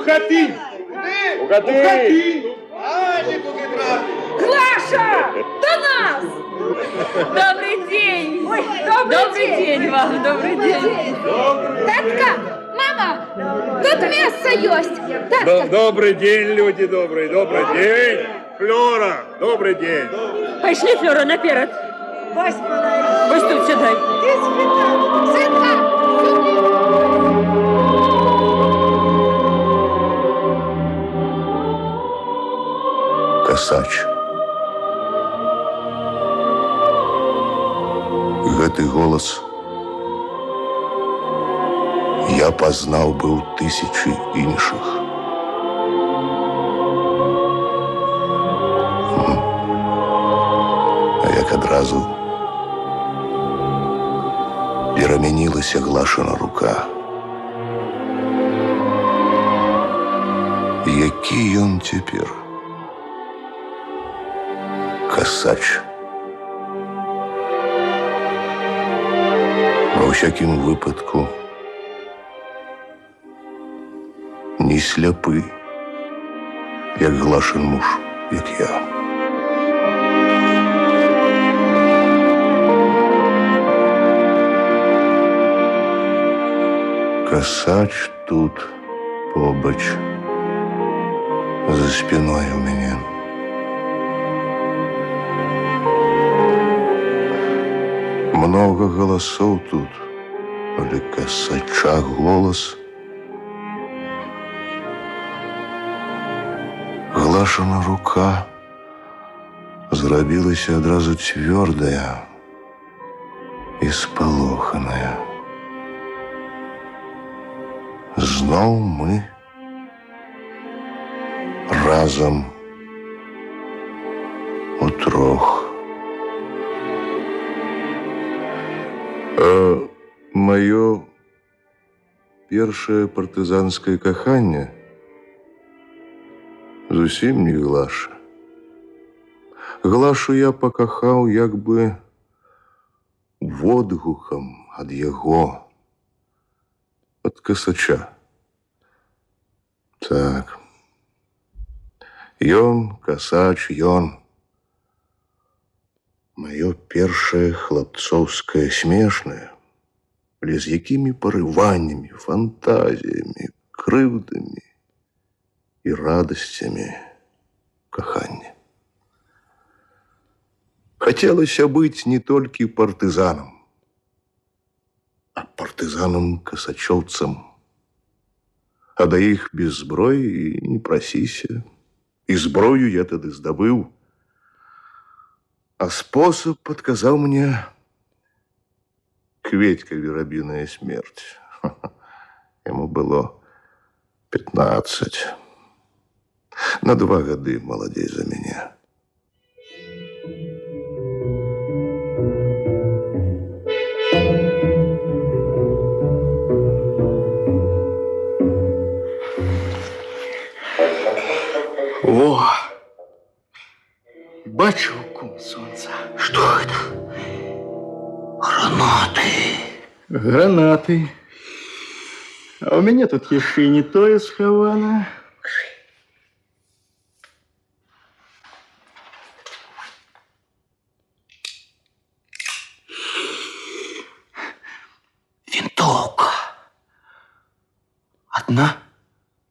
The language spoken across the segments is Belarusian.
хатынь. У хатынь. Глаша! До нас! Добрый день! Ой, Добрый день вам, добрый день! Татка, мама, тут место есть. Татка. Добрый день, люди добрые, добрый день. Флора, добрый день. Пошли, Флора, наперед. Ось тут сідай. Сынка, Касач. Гэты голос я пазнаў бы ў тысячы іншых. А як адразу перамянілася Глашына рука. Які ён цяпер? Касач. Ва ўсякім выпадку не сляпы, як Глашын муж, як я. Касач тут побач, за спиной у меня. Много голосов тут, але Касача голос. Глашына рука зрабілася адразу цвёрдая і спалоханая. Зноў мы разом утрох. А маё першае партызанскае каханне зусім не Глаша. Глашу я пакахаў як бы водгукам ад яго, ад Касача. Так. Ён, Касач, ён. Маё першае хлапцоўскае смешнае, але з якімі парываннямі, фантазіямі, крыўдамі і радасцямі кахання. Хацелася быць не толькі партызанам, а партызанам-касачоўцам. А да іх без зброі і не прасіся. І зброю я тады здабыў. А спосаб падказаў мне Кветька Верабіная смерць. Яму было 15. На 2 гады маладзей за мяне. Во! Бачу кум сонца. Что это? Гранаты. Гранаты. А у меня тут яшчэ і не тое схавана. Винтовка. Одна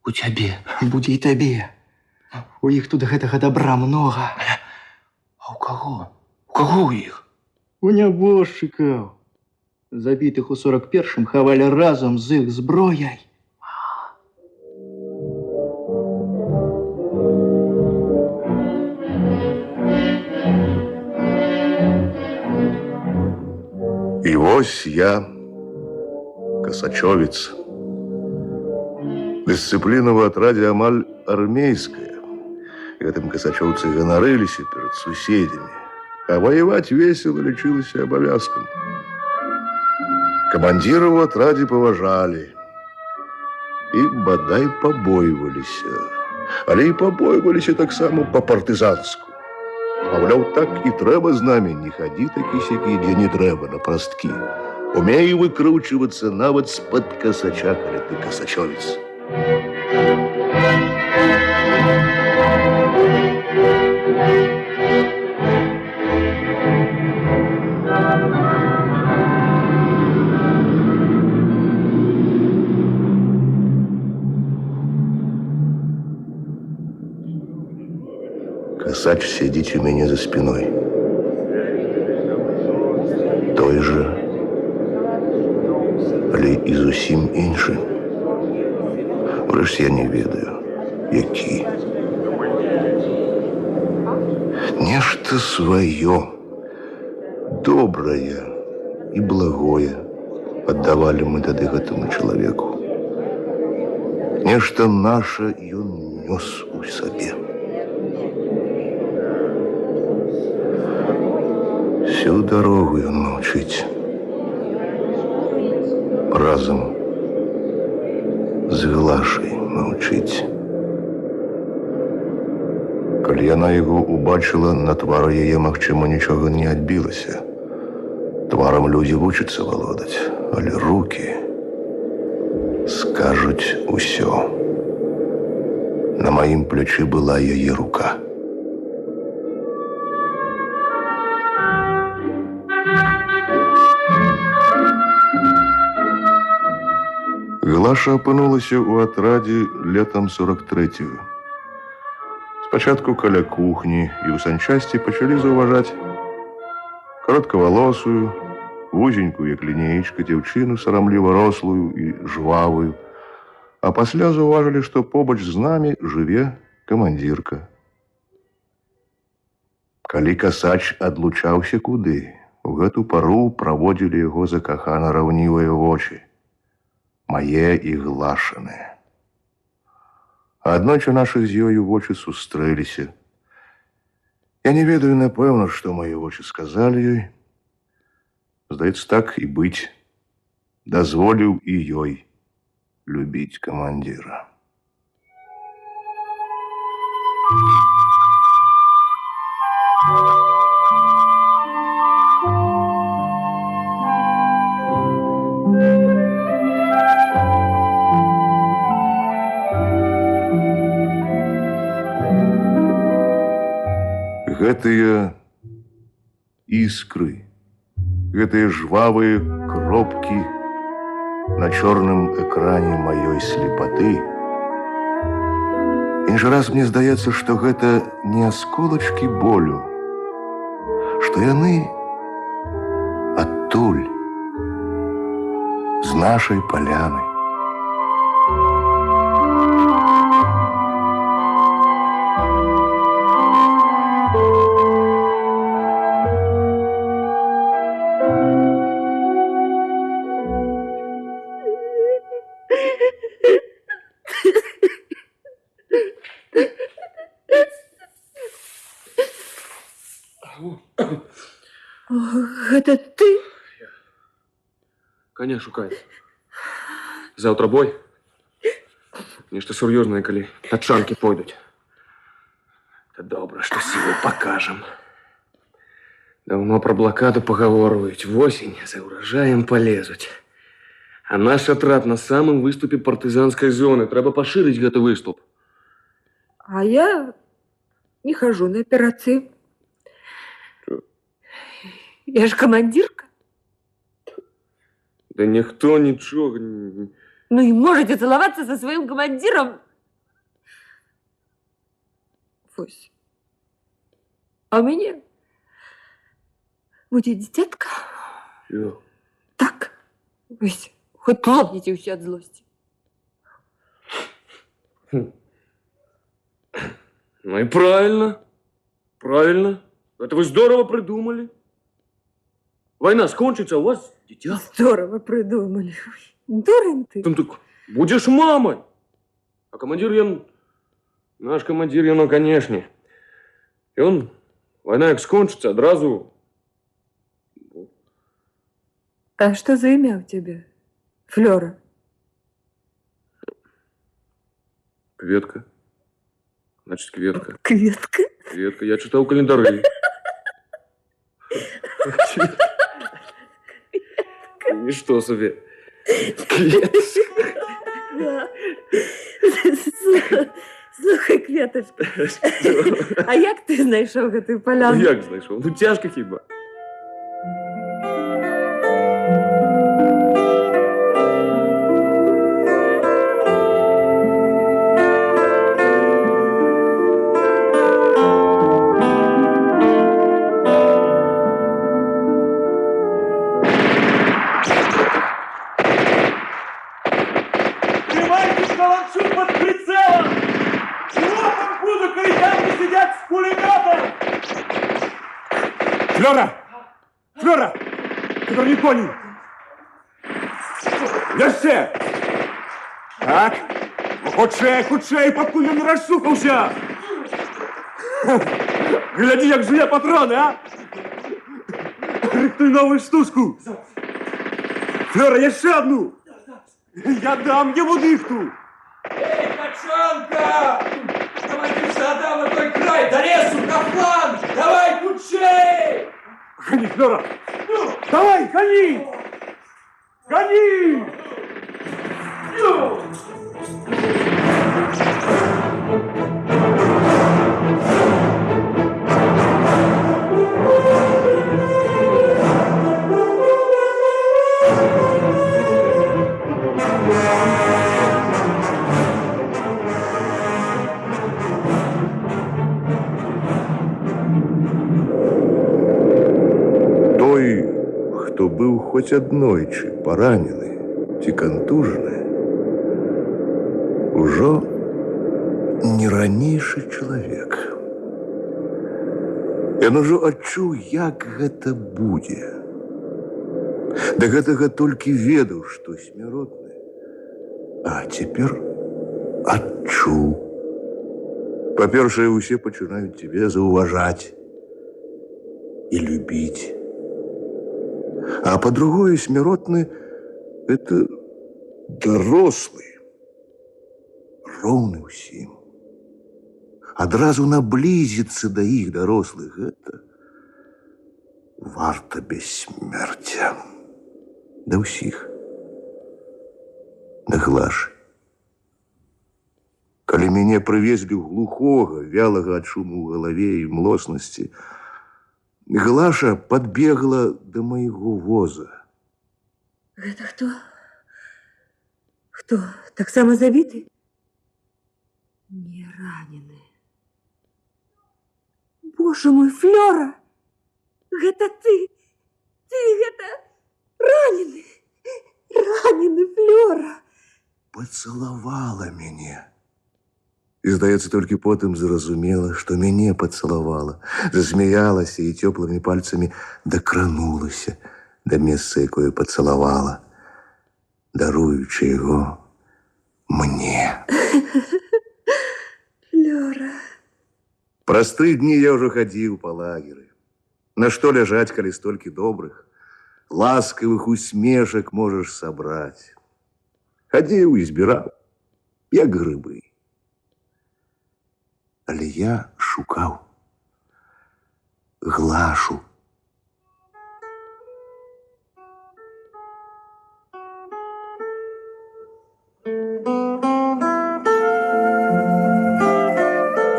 у тебе. Будзе і табе. У іх тут гэтага добра много. А у кого? У кого у іх? У нябожчыкаў. Забітых у 41-м хавалі разом з іх зброяй. І вось я, касачовец. Дысцыпліна ў атрадзе амаль армейская. Гэтым касачоўцы ганарыліся перад суседзямі. А воевать весело лічылася абавязкам. Камандзіра ў атрадзе паважалі. І бадай пабойваліся. Але і пабойваліся таксама па-партызанску. Маўляў, так і трэба з намі, не хадзі такі-сякі, дзе не трэба, на прасткі. Умей выкручвацца нават з-пад касача, калі ты касачовец. Касач сидить у меня за спиной. Той же, але і зусім інший. Врешті я не ведаю, які. Нечто свое, доброе и благое отдавали мы тады гэтаму человеку. Нечто наше ён нёс у сабе. Всю дорогу ён маўчыць. Разом з Глашай маўчыць. Калі яна яго убачыла, на твары яе, магчыма, нічога не адбілася. Тварам людзі вучацца валодаць, але рукі скажуць усё. На маім плечы была яе рука. Глаша апынулася ў атрадзе летам 43-го. Спачатку каля кухні і ў санчасці пачалі заўважаць кароткавалосую, вузенькую, як лінеечка, дзяўчыну, сарамліва рослую і жвавую, а пасля заўважылі, што побач з намі жыве камандзірка. Калі Касач адлучаўся куды, у гэту пару праводзілі яго закахана раўнівыя вочы, мае і Глашаныя. Аднойчы нашы з ёю вочы сустрэліся. Я не ведаю, напэўна, што мае вочы сказалі ёй. Здаецца, так і быць. Дазволіў і ёй любіць камандзіра. Гэтыя іскры, гэтыя жвавыя кропкі на чорным экране маёй слепаты. Іншы раз мне здаецца, што гэта не асколачкі болю, што яны адтуль, з нашай паляны. Гэта ты? Коня шукай. Завтра бой. Нешта сур'ёзнае, калі тачанкі пойдуць. Та добра, што сілу пакажам. Даўно пра блакаду пагаворваюць. Восень за ўражаем палезуць. А наш атрад на самым выступе партызанскай зоны. Трэба пашырыць гэты выступ. А я не хожу на операции. Я ж командирка. Да ніхто нічога... Ну и можете целоваться со своим командиром. Вось. А у меня будет дитятка. Чё? Так. Вось. Хоть лопните все от злости. Ну и правильно. Правильно. Это вы здорово придумали. Война скончится, а у вас дитя. Здорово придумали. Дурень ты. Там так будешь мамой. А командир ён... Наш командир ён, конечно. И он, война як скончится, одразу... А что за имя у тебя? Флёра. Кветка. Значит, Кветка. Кветка? Кветка. Я читал календари. Ничто себе. Кветочка. Да. Слухай, Кветочка. А як ти знайшов гэтую поляну? Як знайшов? Ну тяжко хіба. Флёра! Флёра! Ты не понял? Яшчэ! Так, хутчэй, пакуль ён не расшукаўся! Глядзі, як жуе патроны, а! Рыхтуй новую штучку! Флёра, яшчэ одну! Я дам ему дыхту! Эй, качанка! Давай сюда, на той край, до лесу, на фланг! Давай, хутчэй! Гони, Флёра! Давай, гони! Гони! Той, хто быў хоць аднойчы паранены ці кантужаны, ужо не ранейшы чалавек. Ён ужо адчуў, як гэта будзе. Да гэтага толькі ведаў, што смяротны. А цяпер адчуў. Па-першае, усе пачынаюць цябе заўважаць і любіць. А по-другое, смяротны – это дарослы, роўны ўсім. Адразу наблізіцца да іх дарослых – это варта бессмерця. Да ўсіх. Да Глашы. Калі мяне прывезлі глухога, вялага ад шуму ў галаве і млоснасці, Глаша подбегла до моего воза. Гэта хто? Хто? Таксама забіты? Не ранены. Боже мой, Флёра! Гэта ты! Ты гэта ранены! Ранены, Флёра! Поцеловала мяне. І, здаецца, толькі потым зразумела, што мяне пацалавала, засмяялася і цёплымі пальцамі дакранулася да месца, якое пацалавала, даруючы яго мне. Флёра. Праз 3 дні я ўжо хадзіў па лагеры. Нашто ляжаць, калі столькі добрых, ласкавых усмешак можаш сабраць. Хадзіў і збіраў, як грыбы. Але я шукаў Глашу.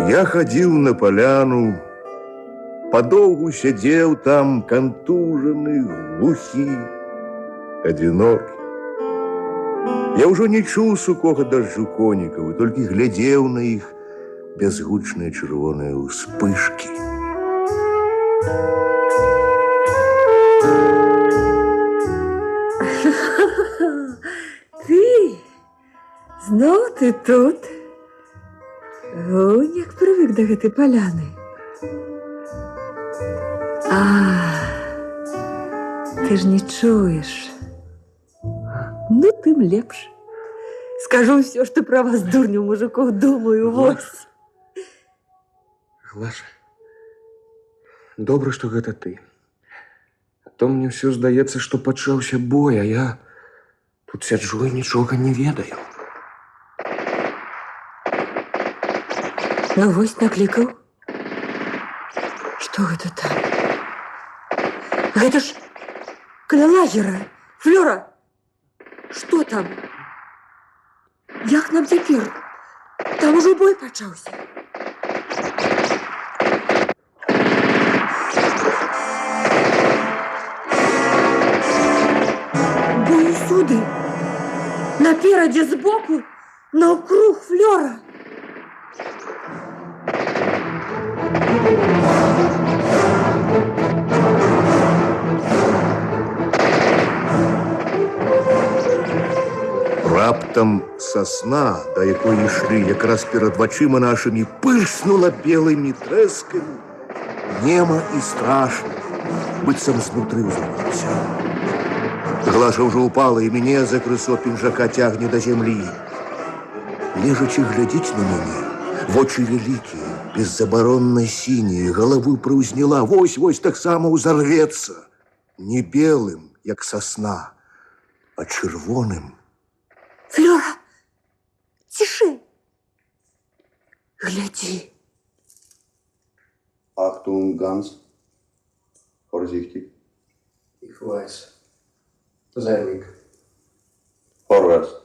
Я хадзіў на паляну, падоўгу сядзеў там кантужаны, глухі, адзінокі. Я ўжо не чуў сухога дажджу конікаў і толькі глядзеў на іх безгучныя чырвоныя ўспышкі. Ты? Зноў ты тут? О, як прывык да гэтай паляны. Ты ж не чуеш. Ну, тым лепш. Скажу ўсё, што пра вас, дурню мужикоў, думаю, вось. Глаша, добра, што гэта ты. А то мне ўсё здаецца, што пачаўся бой, а я тут сяджу і нічога не ведаю. Ну, вось наклікаў. Што гэта там? Гэта ж каля лагера. Флёра, што там? Як нам цяпер? Там ужо бой пачаўся. Бой усюды. Наперадзе збоку, наўкруг, Флёра. Раптам сосна, да якой ішлі якраз перад вачыма нашымі, пырснула белымі трэскамі, нема і страшна. быццам знутры ўзваліўся. Глаша ўжо упала, і мяне за крысо пінжака цягне да зямлі. Лежачы глядзіць на мяне, вочы вялікія, беззабаронна сінія, галаву прыўзняла, вось-вось таксама ўзарвецца. Не белым, як сасна, а чырвоным. Флёра, цішэй. Глядзі. Achtung, ganz vorsichtig. Ich weiß. Sei ruhig. Vorwärts.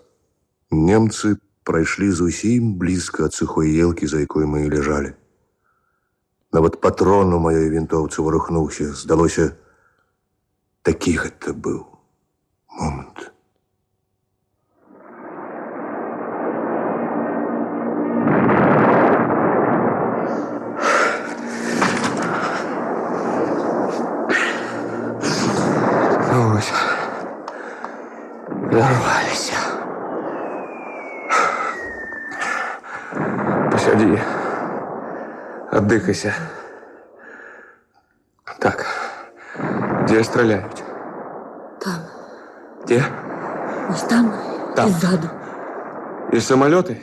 Немцы прайшлі зусім блізка ад сухой елкі, за якой мы і ляжалі. Нават патрон у маёй вінтоўцы варухнуўся. Здалося, такі гэта быў момант. Ось. Дорвалися. Посиди. Отдыхайся. Так. Где стреляют? Там. Где? Ось там. Там. І ззаду. И самолеты?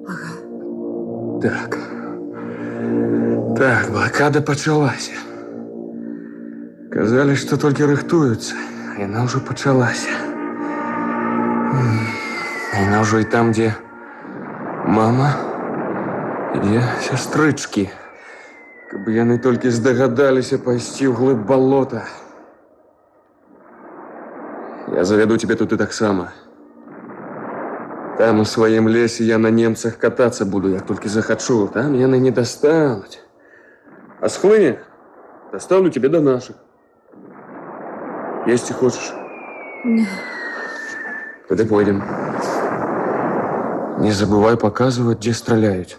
Ага. Так. Так, блокада почалась. Казали, что только рыхтуются. И она уже почалась. И она уже и там, где мама, и где сестрычки. Каб яны толькі здагадаліся пайсці ў глыб балота. Я заведу тебе тут и таксама. Там у сваім лесе я на немцах кататься буду, як толькі захочу. Там яны не достануть. А схлыне доставлю тебе до наших. Есть и хочешь? Не. Тогда пойдем. Не забывай показывать, где стреляют.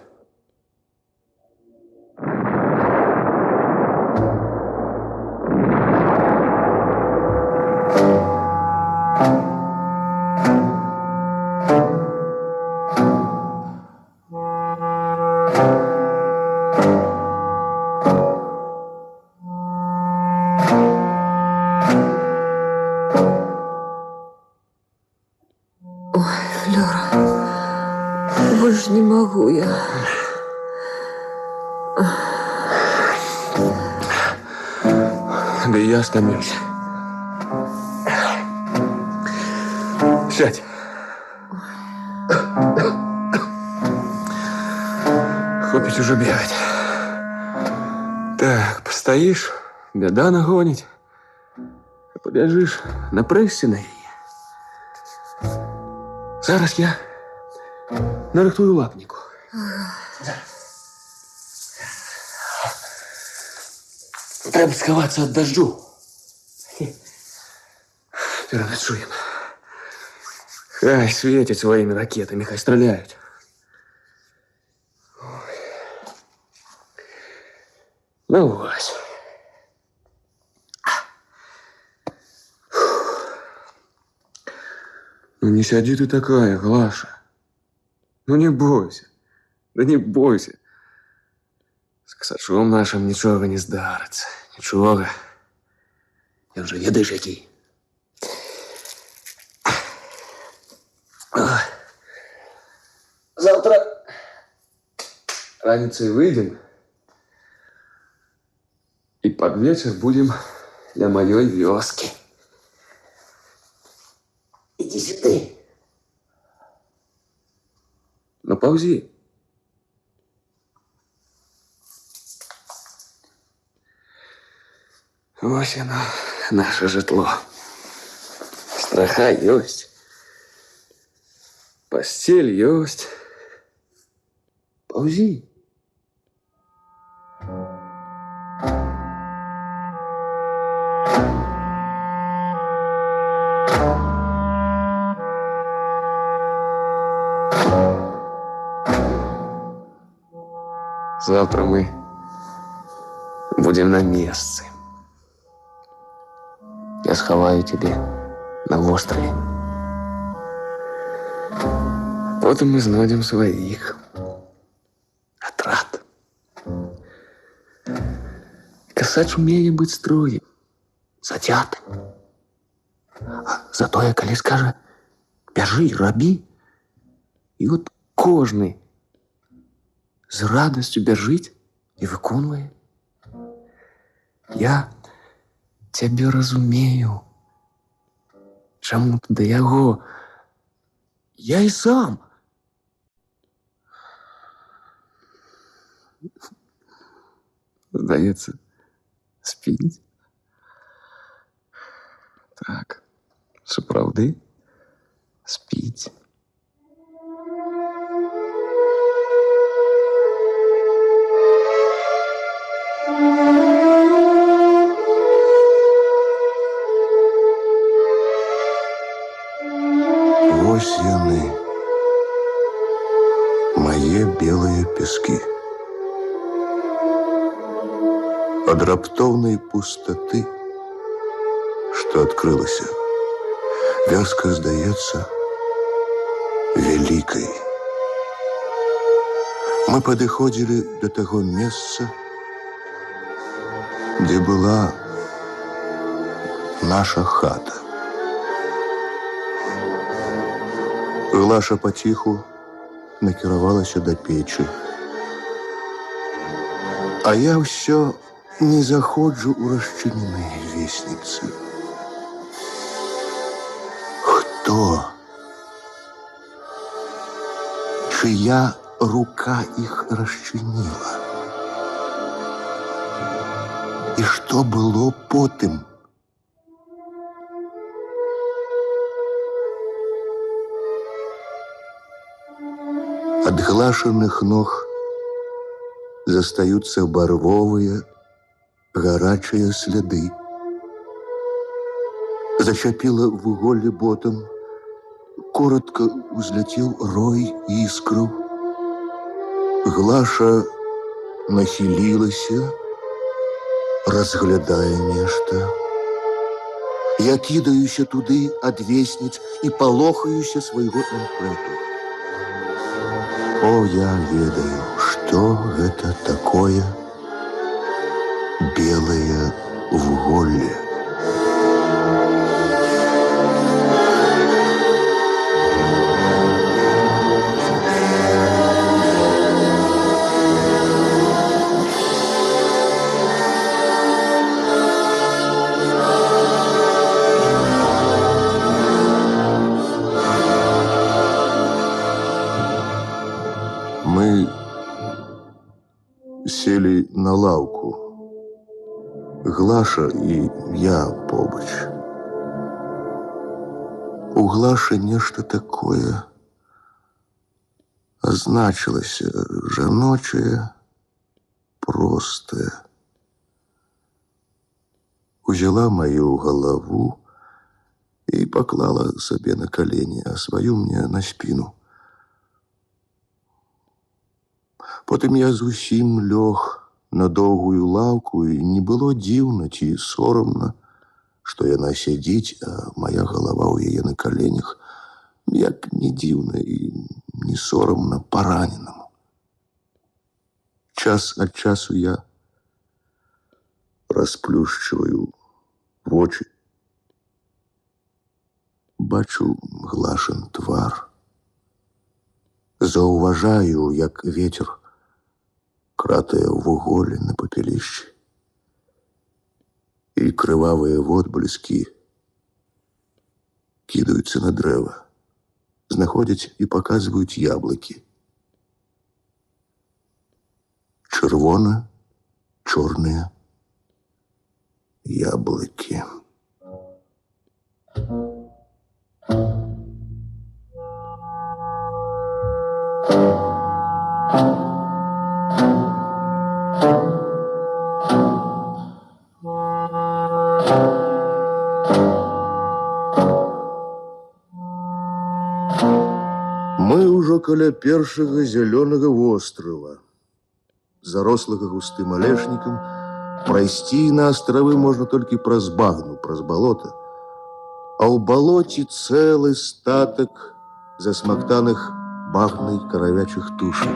Больше не могу я. Да и я стомился. Сядь. Хопить уже бегать. Так, постоишь, беда нагонить. А побежишь, напрысься на її. Зараз я нарихтую лапнику. Треба сховаться от дождю. Переночуем. Хай светят своими ракетами, хай стреляют. Ой. Ну вот. Ну не сиди ты такая, Глаша. Ну не бойся. Да не бойся. С косачом нашим нічого не здариться. Нічого. Я вже ведаєш який. Завтра раницей выйдем. И под вечер будем для моей вёски. Иди сюда. Ну, паузи. Ось оно, наше житло. Страха есть. Постель есть. Паузи. Завтра мы будем на месте. Я сховаю тебе на острове. Потом мы знайдем своих отрад. Косач умеет быть строгим. затятым. А затое, калі скажа, бяжы, рабі, і от кожны з радасцю бяжыць і выконвае. Я цябе разумею. Чаму ты да яго? Я і сам. Здаецца, спіць. Так, сапраўды спіць. Вось яны, мае белыя пяскі. Ад раптоўнай пустаты, што адкрылася, вёска здаецца вялікай. Мы падыходзілі да таго месца, дзе была наша хата. Глаша паціху накіравалася да печы. А я ўсё не заходжу ў расчыненыя весніцы. Хто? Чыя рука іх расчыніла? І што было потым? Ад глашаных ног застаюцца барвовыя, гарачыя сляды. Зачапіла вуголле ботам, коротко узляцеў рой іскраў. Глаша нахілілася, разглядае нешта. Я кідаюся туды ад весніц і палохаюся свайго імпэту. О, я ведаю, што гэта такое белае вуголле. Мы сели на лаўку. Глаша і я побач. У Глашы нешта такое азначылася, жаночае, простае. Узяла маю галаву і паклала сабе на калені, а сваю мне на спіну. Потым я зусім лёг на доўгую лаўку, і не было дзіўна ці сорамна, што яна сядзіць, а мая галава ў яе на каленях, як не дзіўна і не сорамна параненаму. Час ад часу я расплюшчваю вочы, бачу Глашын твар, заўважаю, як вецер кратае вуголле на папелішчы, і крывавыя водбліскі кідаюцца на дрэва, знаходзяць і паказваюць яблыкі. Чырвона-чорныя яблыкі. Мы ўжо каля першага зялёнага вострава, зарослага густым алешнікам. Прайсці на астравы можна толькі праз багну, праз балота. А ў балоце цэлы статак засмактаных багнай каравячых тушаў.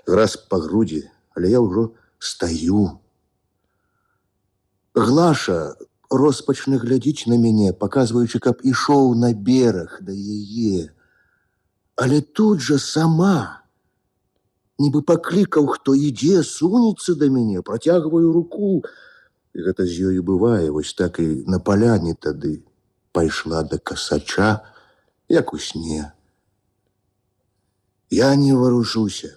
Раз па грудзі, але я ўжо стаю. Глаша, роспачна глядзіць на мяне, паказваючы, каб ішоў на бераг да яе. Але тут жа сама, нібы паклікаў, хто ідзе, сунецца да мяне, працягваю руку. І гэта з ёю бывае, вось так і на паляне тады пайшла да касача, як у сне. Я не варушуся.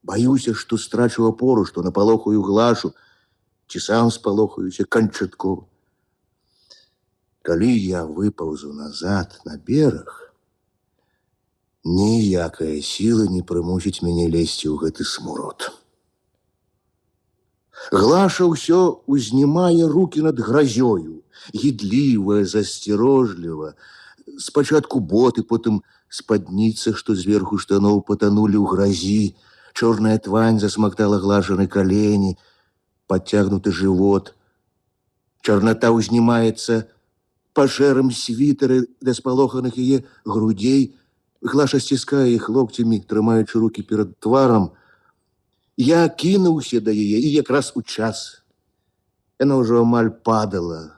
Баюся, што страчу апору, што напалохаю Глашу, ці сам спалохаюся канчаткова. Калі я выпаўзу назад на бераг, ніякая сіла не прымусіць мяне лезці ў гэты смурод. Глаша ўсё узнімае рукі над гразёю, гідлівая, засцярожліва. Спачатку боты, потым спадніца, што зверху штаноў патанулі ў гразі, чорная твань засмактала Глашаны калені, падцягнуты жывот. Чарната ўзнімаецца па шэрым світары да спалоханых яе грудзей. Глаша сціскае іх локцямі, трымаючы рукі перад тварам. Я кінуўся да яе, і якраз у час. Яна ўжо амаль падала,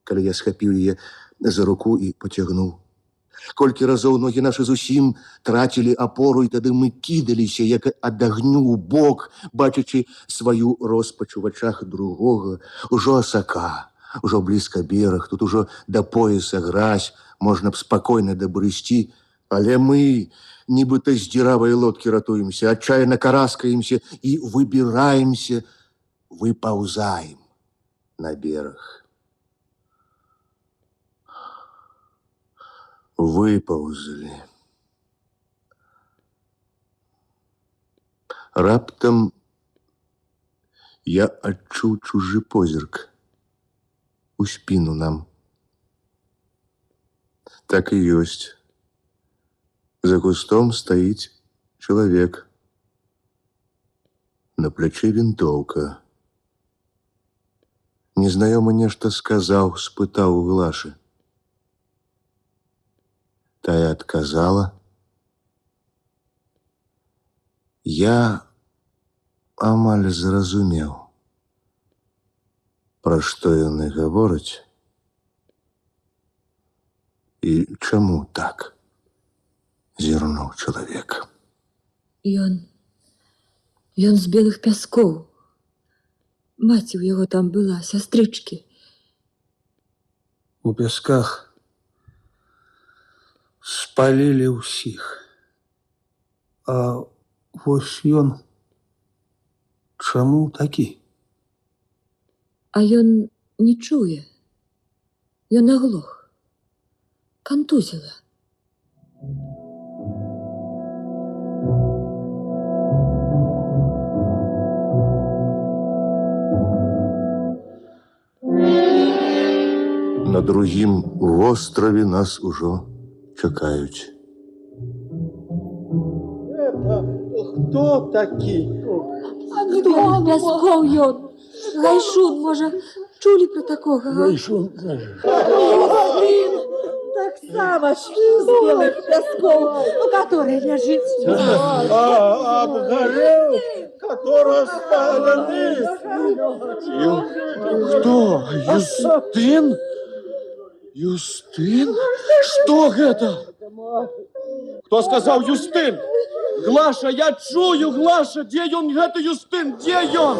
калі я схапіў яе за руку і пацягнуў. Колькі разоў ногі нашы зусім трацілі апору, і тады мы кідаліся, як ад агню ў бок, бачачы сваю роспач у вачах другога. Ужо асака, ужо блізка бераг, тут ужо да пояса гразь, можна б спакойна дабрысці, але мы, нібыта з дзіравай лодкі ратуемся, адчайна караскаемся і выбіраемся, выпаўзаем на бераг. Выпаўзлі. Раптам я адчуў чужы позірк у спіну нам. Так і ёсць. За кустом стаіць чалавек. На плячы вінтоўка. Незнаёмы нешта сказаў, спытаў у Глашы. Тая адказала. Я амаль зразумеў, пра што яны гавораць і чаму так зірнуў чалавек. Ён з белых пяскоў. Маці ў яго там была, сястрычкі. У пясках спалілі ўсіх. А вось ён чаму такі? А ён не чуе. Ён аглох. Кантузіла. На другім востраве нас ужо чакаюць. Хто такі? Белых пяскоў ён. Гайшун, можа, чулі пра такога? Гайшун. Таксама ж з белых пяскоў, у которой ляжыць. Абгарэў, которая спалены. Хто? Юстын? Юстын? Што гэта? Хто сказаў Юстын? Глаша, я чую, Глаша! Дзе ён, гэты Юстын? Дзе ён?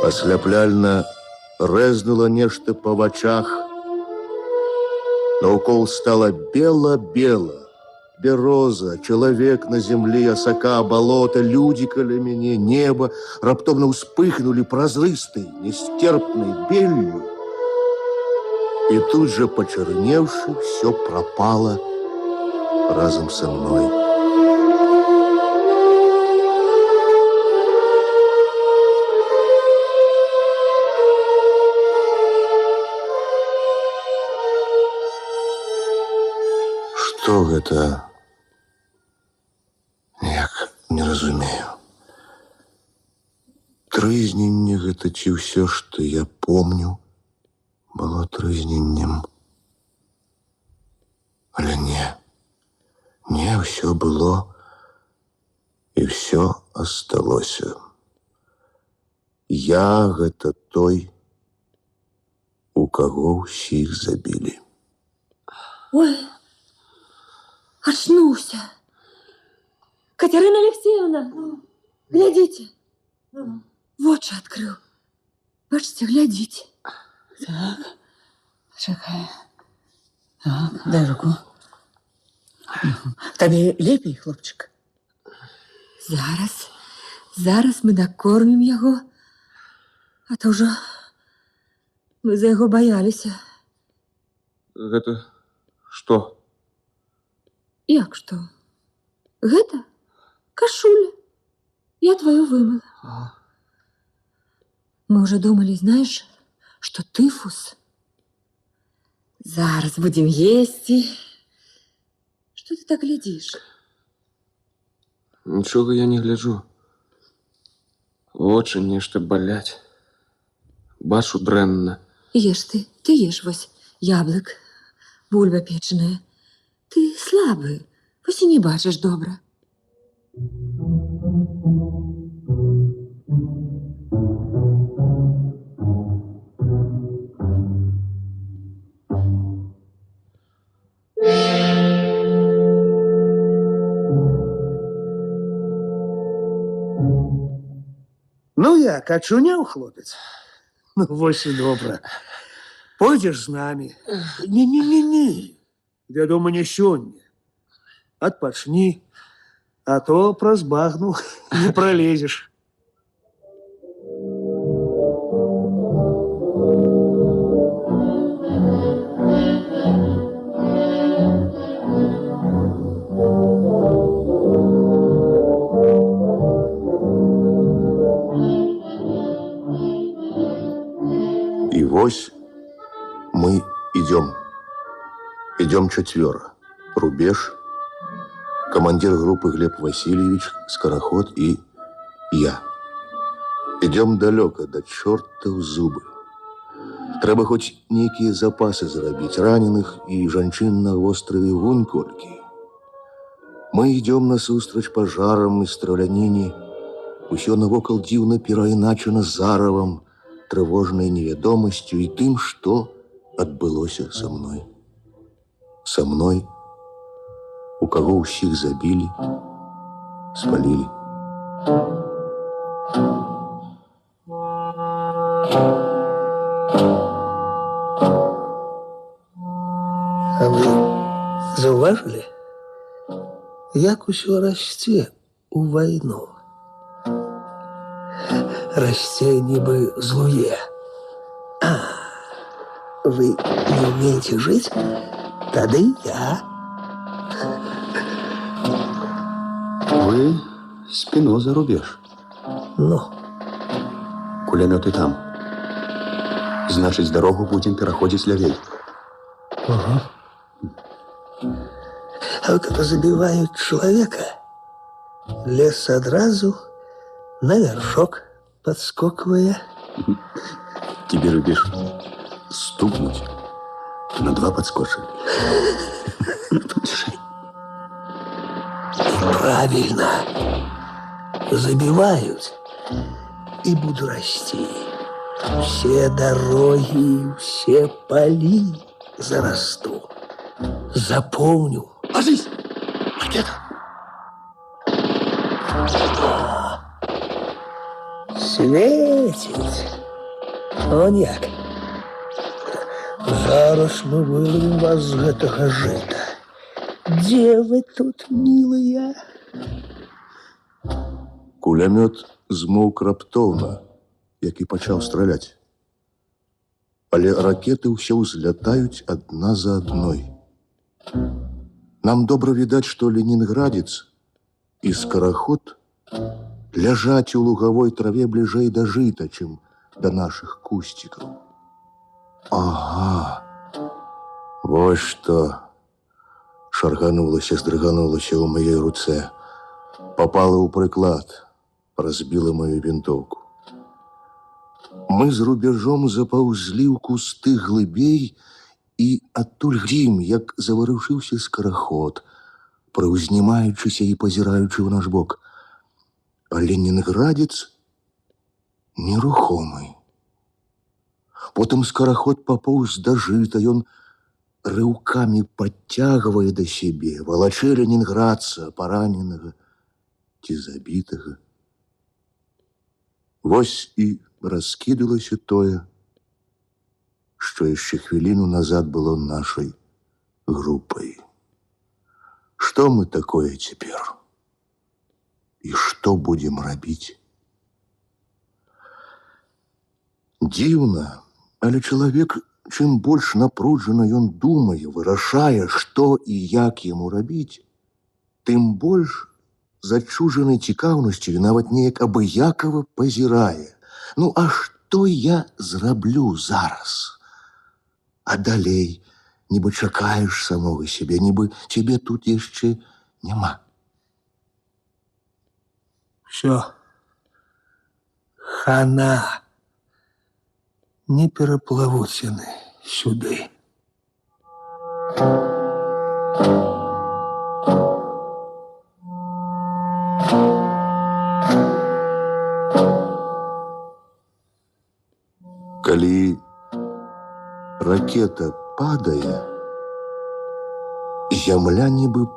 Асляпляльна рэзнула нешта па вачах. Наўкол стала бела-бела. Бяроза, чалавек на зямлі, асака, балота, людзі каля мяне, неба раптоўна ўспыхнулі празрыстай, несцерпнай беллю. І тут жа, пачарнеўшы, всё прапала разам са мной. Што гэта? Ніяк не разумею. Трызненне гэта ці ўсё, што я помню, было трызненнем. Але не, ўсё было все осталося. Я гэта той, у каго ўсіх забілі. Ой, очнулся. Катерина Алексеевна, глядите. Вочы открыл. Бачите, глядите. Так, чекай. Так, дай руку. Табе лепей, хлопчик? Зараз мы накормім яго. А то ўжо мы за яго баяліся. Гэта што? Як што? Гэта кашуля. Я твою вымыла. Мы уже думали, знаешь, что тыфус. Зараз будем есть. Что ты так глядишь? Нічога я не гляджу. Вочы нешта баляць. Бачу дрэнна. Ешь ты ешь вось яблык, бульба печаная. Ты слабы, вось і не бачыш добра. Ну, як, ачуняў, хлопец? Ну, вось і добра. Пойдзеш з намі? Не. Вядома, не сёння. Адпачні, а то праз багну не пролезеш. И вось мы идем. Идем четверо. Рубеж, командир группы Глеб Васильевич, Скороход и я. Идем далеко, до черта в зубы. Трэба хоть некие запасы зарабіць раненых и жанчын на острове вунь колькі. Мы идем насустрач пожарам и стралянине. Усё навокал дзіўна перайначана заравам, тревожной неведомостью и тым, что отбылося со мной. Со мной, у кого усіх забили, спалили. А вы заўважылі, як усё расце у вайну? Расце нібы злуе. Вы не умеете жить? Тады я. Вы спину за рубеж. Ну, Кулеметы там. Значит, дорогу будем переходить левей. а когда забивают человека, лес одразу на вершок подскокивая. Тебе рубеж стукнуть, на 2 подскочили. Правильно. Забивают и буду расти. Все дороги, все поли зарасту. Запомню. Ложись! Ракета! Светит. Он як. Зараз мы выловим вас з гэтага жыта. Где вы тут, милая? Кулямёт змоўк раптоўна, як і пачаў страляць. Але ракеты ўсё ўзлятаюць адна за адной. Нам добра відаць, што ленінградец і скараход ляжаць у лугавой траве бліжэй да жыта, чым да нашых кусцікаў. Ага, вось што шарганулася, здрыганулася ў маёй руцэ, попала ў прыклад, разбіла мою вінтоўку. Мы з рубежом запаўзлі ў кусты глыбей і адтуль глядзім, як заварушыўся скараход, прыўзнімаючыся і пазіраючы ў наш бок. а ленінградец нерухомы. Потым скараход папоўз да жыта, ён рыўкамі падцягвае да сябе, валачэ ленінградца, параненага ці забітага. Вось і раскідалася тое, што яшчэ хвіліну назад было нашай групай. Што мы такое цяпер? І што будзем рабіць? Дзіўна, але чалавек, чым больш напружана ён думае, вырашае, што і як яму рабіць, тым больш з адчужанай цікаўнасцю і нават неяк абыякава пазірае. Ну, а што я зраблю зараз? А далей, нібы чакаеш самога сябе, нібы цябе тут яшчэ няма. Все. Хана. Не пераплывуць яны сюды. Калі ракета падае, зямля нібы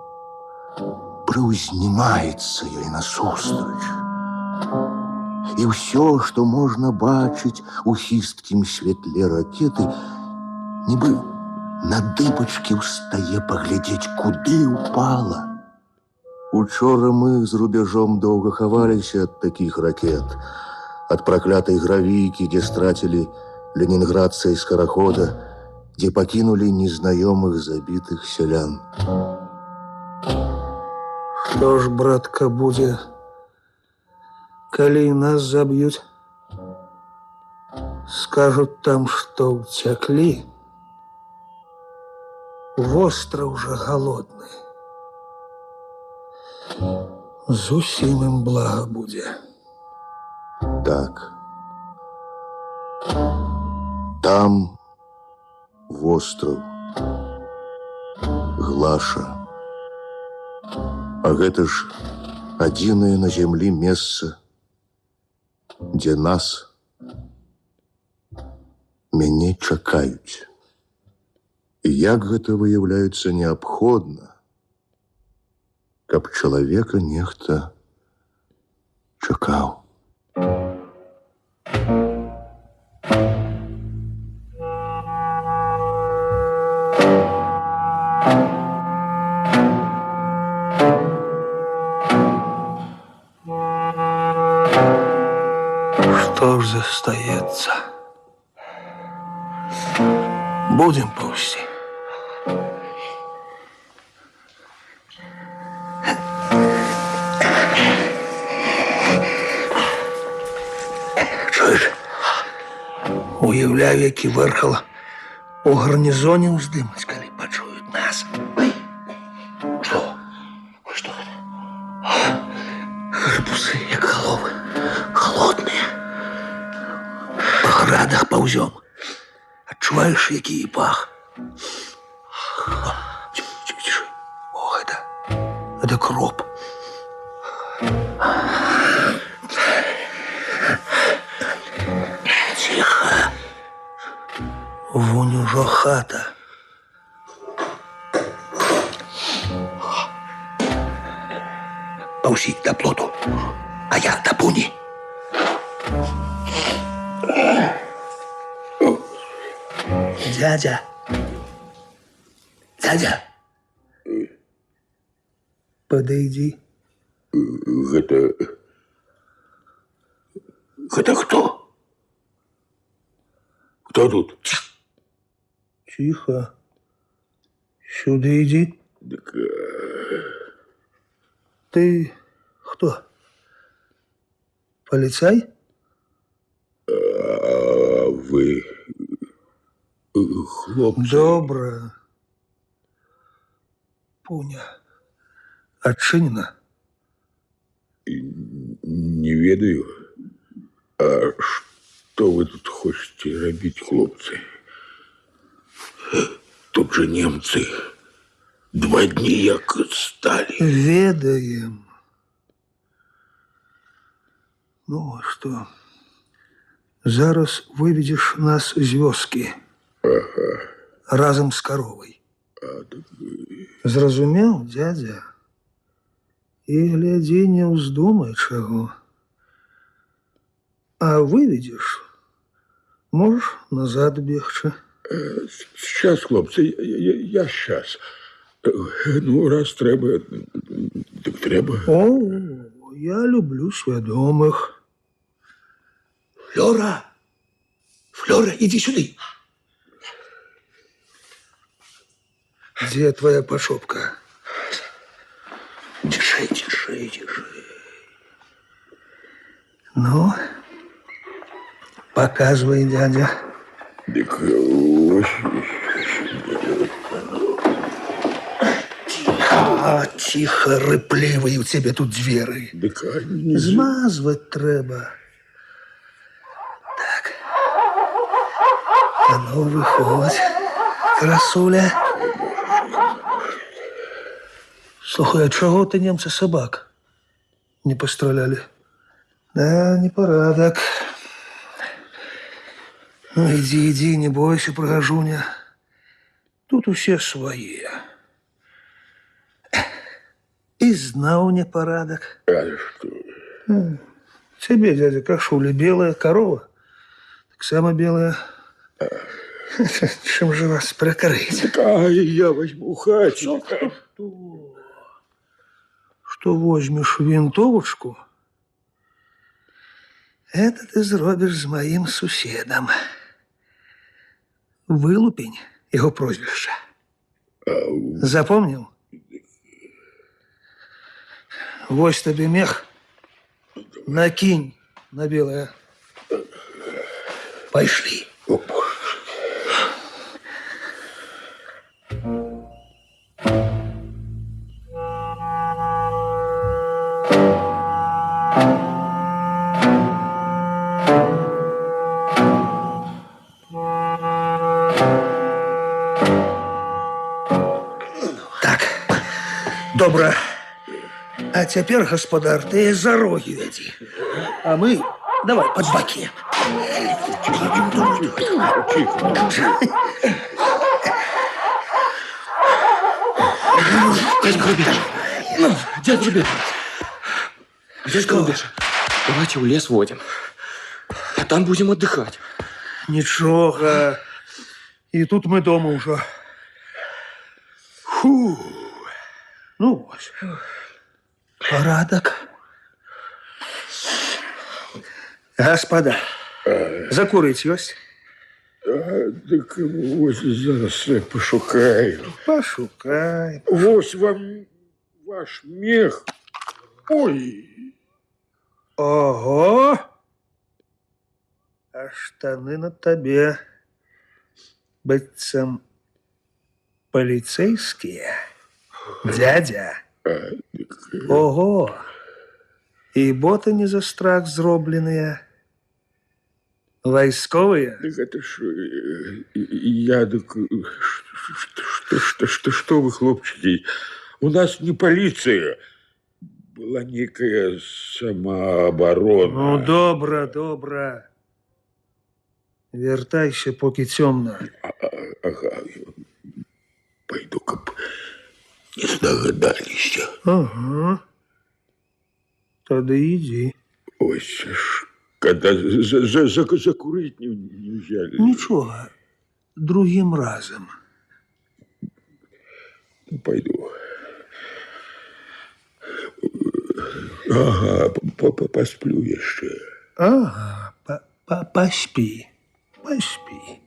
прыўзнімаецца ёй насустрач. І ўсё, што можна бачыць у хісткім святле ракеты, нібы на дыбачкі ўстае паглядзець, куды ўпала. Учора мы з рубяжом доўга хаваліся ад такіх ракет, ад праклятай гравійкі, дзе страцілі ленінградца і скарахода, дзе пакінулі незнаёмых забітых сялян. Што ж, братка, будзе, калі нас заб'юць? Скажуць там, што ўцяклі. Востраў жа галодны. Зусім ім блага будзе. Так. Там востраў, Глаша. А гэта ж адзінае на зямлі месца, дзе нас, мяне чакаюць. І як гэта выяўляецца неабходна, каб чалавека нехта чакаў. Што ж застаецца? Будем паўсці. Чуеш? Уяўляю, які вэрхал у гарнізоне ўздымаць, калі пачуюць нас. Што? Што гэта? Гарбузы, як галовы. Холодныя. Па градах паўзём. Адчуваеш, які пах? Ціш. О, гэта кроп. Ціха. Вунь ужо хата. Паўсіць да плоту, а я да пуні. Дядя. Дядя. Подойди. Гэта хто? Хто тут? Тихо. Сюда иди. Так, Ты кто? Полицай? а вы хлопцы? Добро. Пуня. Адчынена? Не ведаю. А што вы тут хочаце рабіць, хлопцы? Тут же немцы 2 дні як сталі. Ведаем. Ну, а што? Зараз выведзеш нас з вёскі. Разам з каровай. Зразумеў, дзядзя? І глядзі, не ўздумай чаго. А выведзеш, можаш назад бегчы. Сейчас, хлопцы, я сейчас. Ну, раз трэба, так трэба. О, я люблю свядомых. Флёра! Флёра, иди сюда. Где твоя подшопка? Тише, тише, тише. Ну, показывай, дядя. Так, Тихо, рыпливые у тебя тут двери. так, Змазвать треба. Так. А ну, выходь, красуля. Слухай, а чего ты немцы собак не постреляли? Да, непорядок. Ну, иди, иди, не бойся, прохожуня. Тут усе свои. И знал непорядок. а что? Тебе, дядя, кашуля, белая корова, так само белая. Чем же вас прикрыть? Так, я возьму хатик. Что возьмешь винтовочку, это ты зробишь с моим суседом. Вылупень, его прозвище. Запомнил? Вось тебе мех, накинь на белое. Пошли. Так, добро. А теперь, господар, ты за роги веди. А мы давай под баки. Дядя Рубеж! Дядя Рубеж! Дядя Рубеж, давайте в лес водим. А там будем отдыхать. Ничего. И тут мы дома уже. Фу. Ну вот. Порядок. Господа, закурить есть? Так ось зараз я пошукаю. Пошукай. Ось вам ваш мех. Ой. Ого! А штаны на тебе, быццам полицейские, дядя. Ого! И боты не за страх зробленные. Войсковые? Так это ж я так что вы, хлопчики? У нас не полиция. Была некая самооборона. Ну, добро, добро. Вертайся, поки темно. Ага. Пойду-ка не здогадались. Ага. Тогда иди. Ой, когда закурить не взяли. Ничего, другим разом. Пойду. Ага, посплю еще. Ага, поспи. Поспи.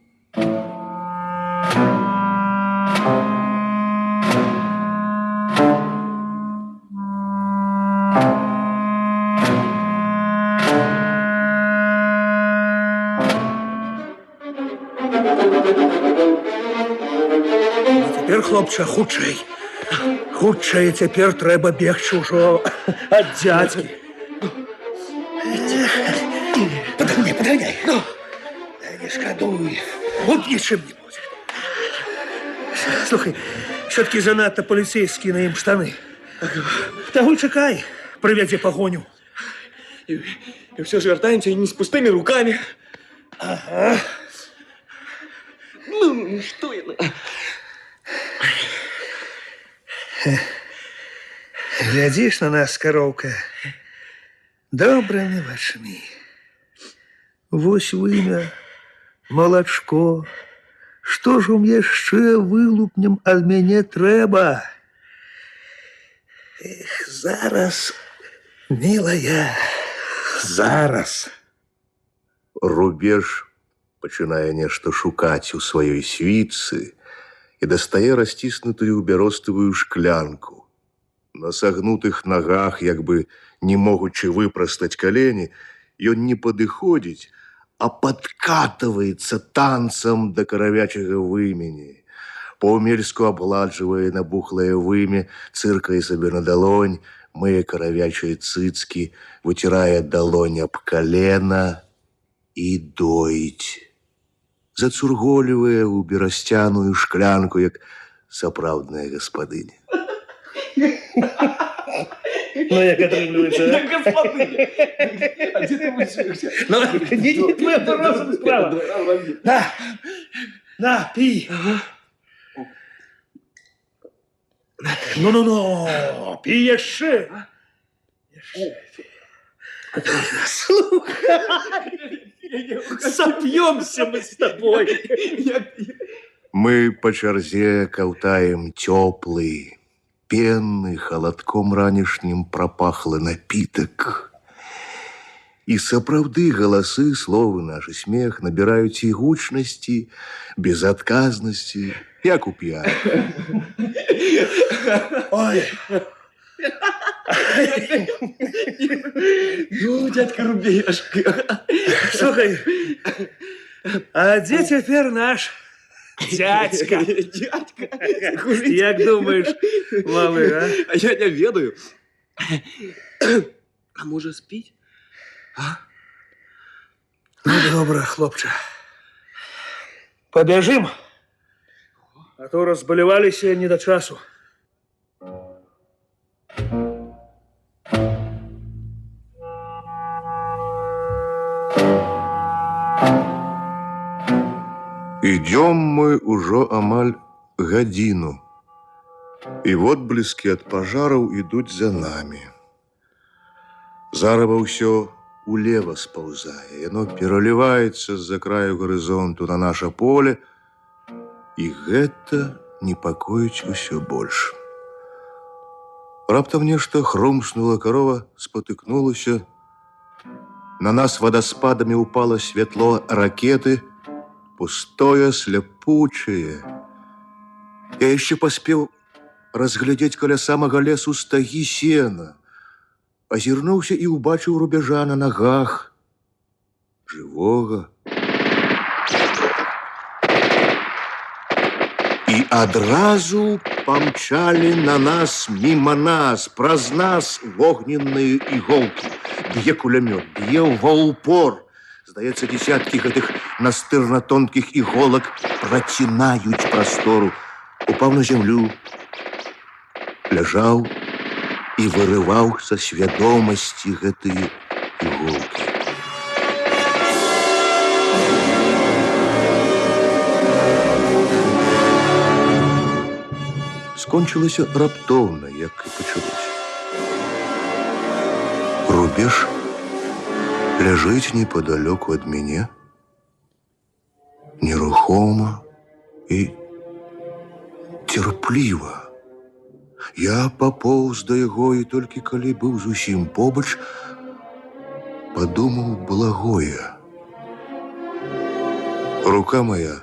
Теперь, хлопче, хутчэй. Хутчэй, теперь трэба бегчы ўжо ад дядзькі. Подгоняй. Не шкадуй. Вот ничем не будет. Слухай, все-таки занадто полицейские на им штаны. Того чекай, приведи погоню. И все же вертаемся и не с пустыми руками. Ага. Ну, что я... Глядишь на нас, коровка, добрыми вашими. Вось вымя, молочко. Што ж вам яшчэ вылупнем ад мяне трэба? Эх, зараз, милая, зараз. Рубеж пачынае нешта шукаць у сваёй світцы і дастае расціснутую бяростовую шклянку. На сагнутых нагах, як бы не могучы выпрастаць калені, ён не падыходзіць, а падкатываецца танцам да каравячага вымені. Паўмельску абгладжвае набухлае вымя, цыркае сабе на далонь, мые каравячыя цыцкі, выцірае далонь аб калена і доіць. Зацурголівае ў берасцяную шклянку, як сапраўдная гаспадыня. Ну, як атрымліваецца, Я господыня. А где ты учишься? не твоя доросла справа. На, пі. Ну, пі яшчэ. Слухай, сопьемся мы с тобой. Мы по чарзе каўтаем цёплы, пенны, халадком ранішнім прапахлы напітак. І сапраўды галасы, словы, нашы смех набіраюць і гучнасці, безадказнасці, як у п'яных. Ой. Ну, дядька Рубежка. Слухай, а дзе цяпер наш дядька? Дядька? Як думаешь, малы, а? А я не ведаю. А може спіць? А? Ну, добра, хлопча. Пабяжым, а то разбаляваліся не да часу. Идем мы уже амаль гадзіну, і водблески от пожаров идут за нами. Зарыва ўсё улево сползае, оно пераліваецца з-за краю горизонту на наше поле, і гэта непакоіць усё больш. Раптам нешта хрумснула, корова спотыкнулася, на нас водоспадами упало святло ракеты, пустое, сляпучее. Я еще поспел разглядеть каля самого лесу стагі сена. Озірнуўся і ўбачыў Рубежа на ногах. Живого. И адразу помчали на нас, мимо нас, праз нас вогненные иголки. Б'е кулемёт, б'е ва упор. Здаецца, десяткі гэтых настырна-тонкіх іголак працінаюць прастору. Упаў на зямлю, ляжаў і вырываў са свядомасці гэтыя іголкі. Скончылася раптоўна, як і пачалося. Рубеж ляжыць неподалеку ад мяне, нерухома і цярпліва. Я папоўз да яго, і толькі калі быў зусім побач, падумаў благое. Рука моя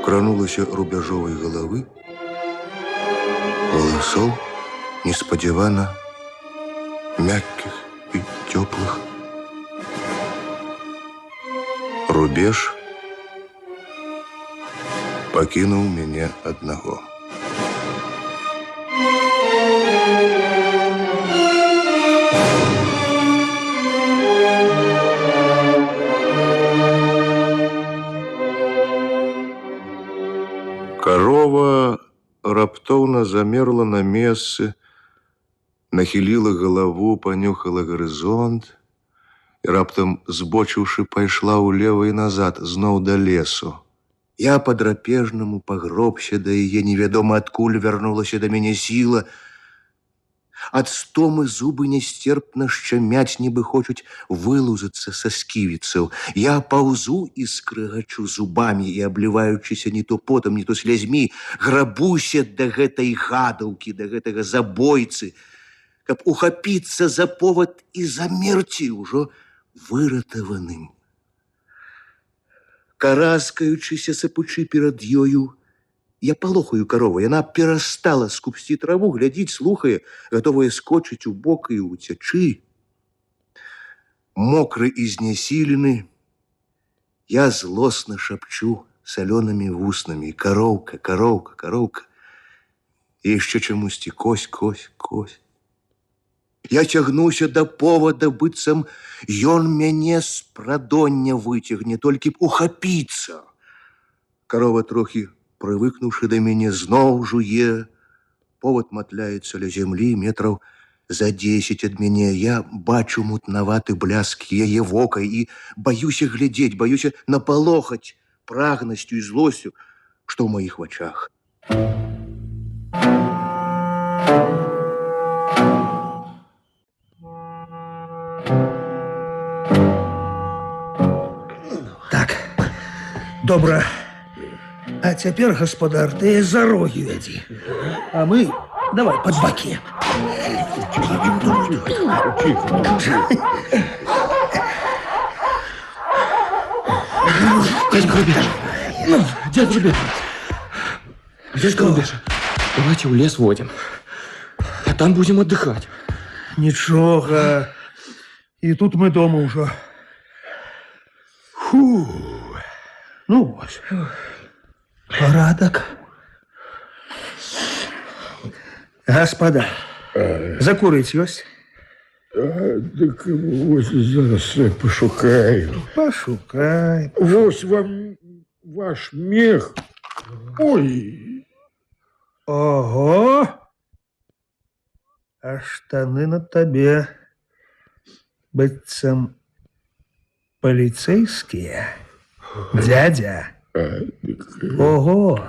кранулася рубяжовай галавы, валасоў неспадзявана мяккіх і теплых. Рубеж пакінуў мяне аднаго. Корова раптоўна замерла на месцы, нахіліла галаву, панюхала гарызонт і раптам, збочыўшы, пайшла ўлева і назад, зноў да лесу. Я па-драпежнаму пагробся да яе, невядома адкуль вярнулася да мяне сіла. Ад стомы зубы нясцерпна шчамяць, нібы хочуць вылузацца са сківіцаў. Я паўзу і скрыгачу зубамі і, абліваючыся не то потам, не то слязьмі, грабуся да гэтай гадаўкі, да гэтага забойцы, каб ухапіцца за повад і замерці ўжо выратаваным. Караскаючыся, сапучы перад ёю, я палохаю карову. Яна перастала скупсці траву, глядзіць, слухае, гатовая скочыць у бок і уцячы. Мокры і знясілены, я злосна шапчу салёнымі вуснамі: кароўка, кароўка, кароўка. І яшчэ чамусьці кось, кось, кось. Я цягнуся да повада, быццам ён мяне з прадоння выцягне, толькі б ухапіцца. Карова, трохі прывыкнуўшы да мяне, зноў жуе. Повад матляецца ля зямлі метраў за 10 ад мяне. Я бачу мутнаваты бляск яе вока і баюся глядзець, баюся напалохаць прагнасцю і злосцю, што ў маіх вачах. Так, добра. А цяпер, гаспадар, ты за рогі вядзі. А мы давай пад бакі. Дядя Грубеш! Дядя Грубеш! Дядя Грубеш, давайте в лес водим. А там будем отдыхать. Нічога. І тут мы дома ўжо. Фу. Ну вось. Парадак. Гаспадар, закурыць ёсць? Так вось зараз пашукаю. Пашукай. Вось вам ваш мех. Ой. Ого! А штаны на табе быццам паліцэйскія. Дядя. Ого!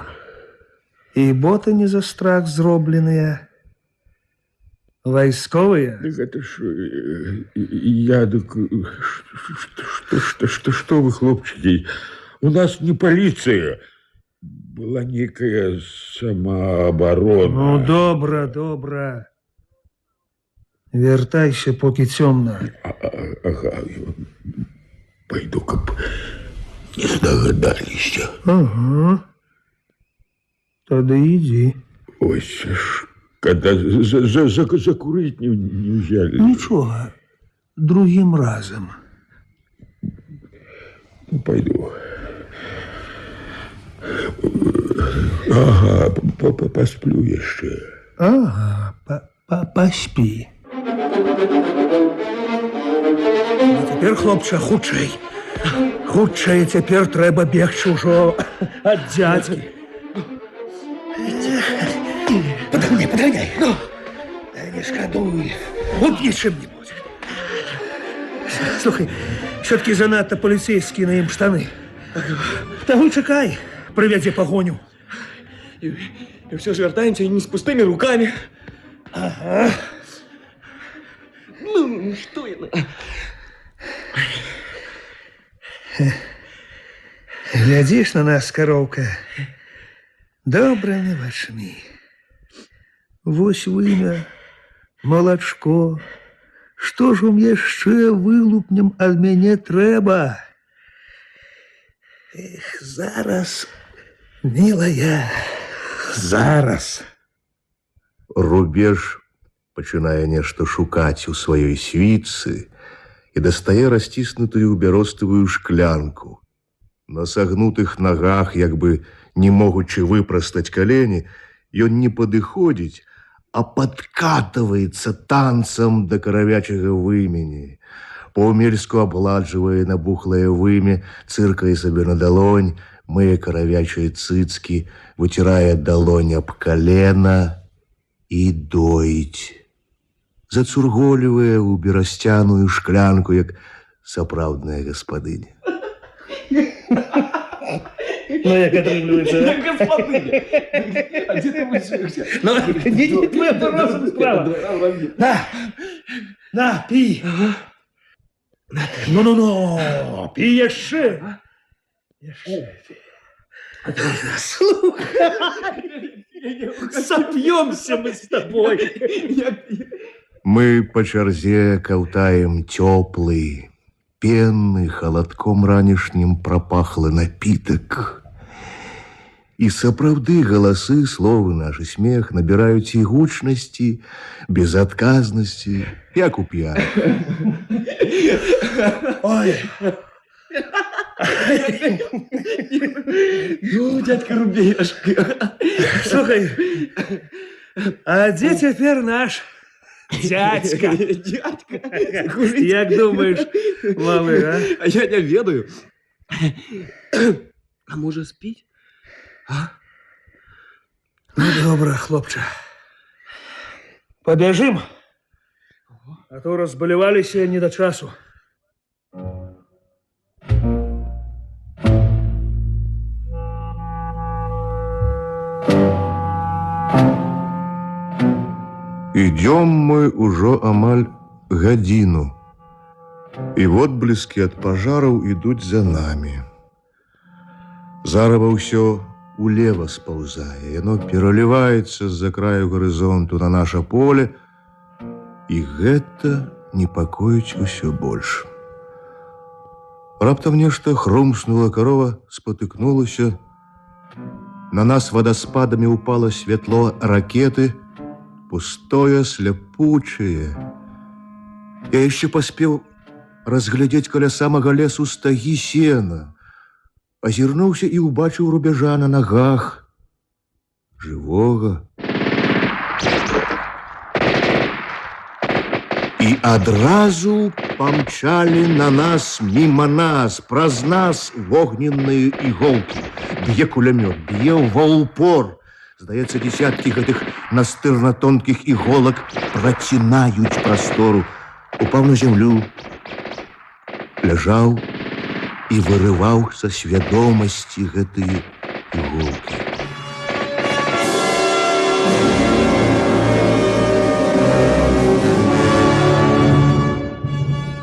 І боты не за страх зробленыя. Вайсковыя? Так это ж я так... Что вы, хлопчики? У нас не полиция. Была некая самооборона. Ну, добра, добра. Вертайся, поки цёмна. Ага. Пойду-ка не здогадалися. Ага. Тады ідзі. Ось ж, когда закурить не взяли. Нічога, другим разом. Ну, пойду. Ага, посплю яшчэ. Ага, паспі. А цяпер, хлопча, хутчэй. Хутчэй, цяпер трэба бегчы ўжо ад дзядзькі. Подганяй. Ну, не шкадуй. Уб'і чым-нибудь. Слухай, все-таки занадто полицейские на им штаны. Того чекай, приведзе погоню. И все же вертаемся не с пустыми руками. Ага. Ну, что я... Глядишь на нас, коровка, добрыми вачми. Вось вымя, молочко. Што ж вам яшчэ вылупнем ад мяне трэба? Эх, зараз, милая, зараз. Рубеж пачынае нешта шукаць у сваёй світцы і дастае расціснутую бяростовую шклянку. На сагнутых нагах, як бы не могучы выпрастаць калені, ён не падыходзіць, а падкатываецца танцам да каравячага вымені. Паўмельску абгладжвае набухлае вымя, цыркае сабе на далонь, мые каравячыя цыцкі, выцірае далонь аб калена і доіць. зацурголівае ў берасцяную шклянку, як сапраўдная гаспадыня. Ну, як атрымліваецца, да? Господи! А где ты высуешься? Ну, не твоя дорога справа. На, пі. Ну, пі яшчэ. Слухай, сопьемся мы с тобой. Мы по чарзе каўтаем цёплы, пенны, халадком ранішнім пропахлы напиток. І сапраўды галасы, словы, наш смех набіраюць і гучнасці, безадказнасці, як у п'янах. Ой. Ну, дядька Рубешка. Слухай, а где теперь наш дядька? Дядька? Як думаешь, малый, а? А я не ведаю. А може спіть? А? Ну, добра, хлопча. Побежим, а то разболевалися не до часу. Идем мы уже амаль гадзіну, и водблески от пожаров идут за нами. Зараба ўсё улево сползае, яно пераліваецца з-за краю горизонту на наше поле, и гэта непакоіць усё больш. Раптам нешта хрумснула, корова спотыкнулася, на нас водоспадами упало святло ракеты, пустое, сляпучее. Я еще поспел разглядеть каля самага лесу стагі сена, азірнуўся і ўбачыў рубяжа на ногах, живого. И адразу помчали на нас, мимо нас, праз нас огненные иголки. Б'е кулемет, б'е ва упор. Здаецца, десятки гэтых настырна-тонкіх іголак працінаюць прастору. Упаў на зямлю, ляжаў і вырываў са свядомасці гэтыя іголкі.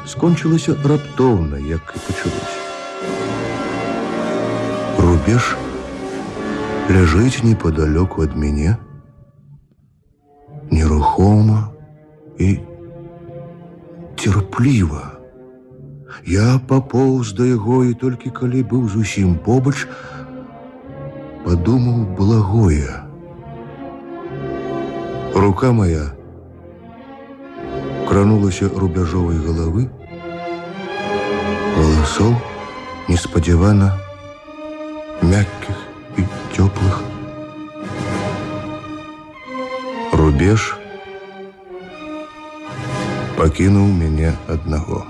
Скончылася раптоўна, як і пачалося. Рубеж ляжыць неподалеку ад мяне, нерухома і цярпліва. Я папоўз да яго, і толькі калі быў зусім побач, падумаў благое. Рука моя кранулася рубяжовай галавы, валасоў неспадзявана мяккіх і теплых. Рубеж покинул меня одного.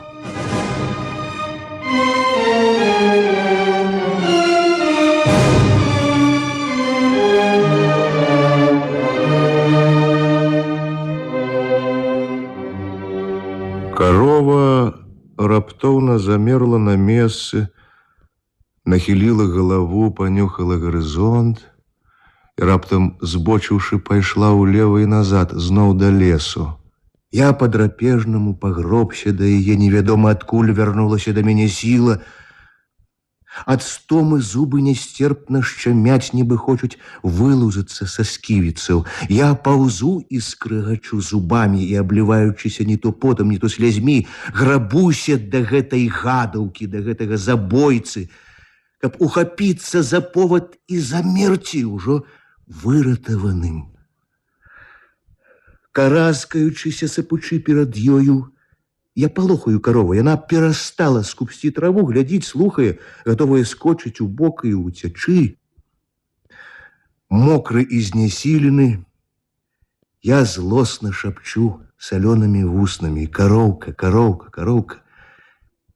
Корова раптоўна замерла на месцы, нахіліла галаву, панюхала гарызонт і раптам, збочыўшы, пайшла ўлева і назад, зноў да лесу. Я па-драпежнаму пагробся да яе, невядома адкуль вярнулася да мяне сіла. Ад стомы зубы нясцерпна шчамяць, нібы хочуць вылузацца са сківіцаў. Я паўзу і скрыгачу зубамі і, абліваючыся не то потам, не то слязьмі, грабуся да гэтай гадаўкі, да гэтага забойцы, каб ухапіцца за повад і замерці ўжо выратаваным. Караскаючыся, сапучы перад ёю, я палохаю корову. Яна перастала скупсці траву, глядзіць, слухае, гатовая скочыць у бок і уцячы. Мокры і знясілены, я злосна шапчу салёнымі вуснамі: «Кароўка, кароўка, кароўка».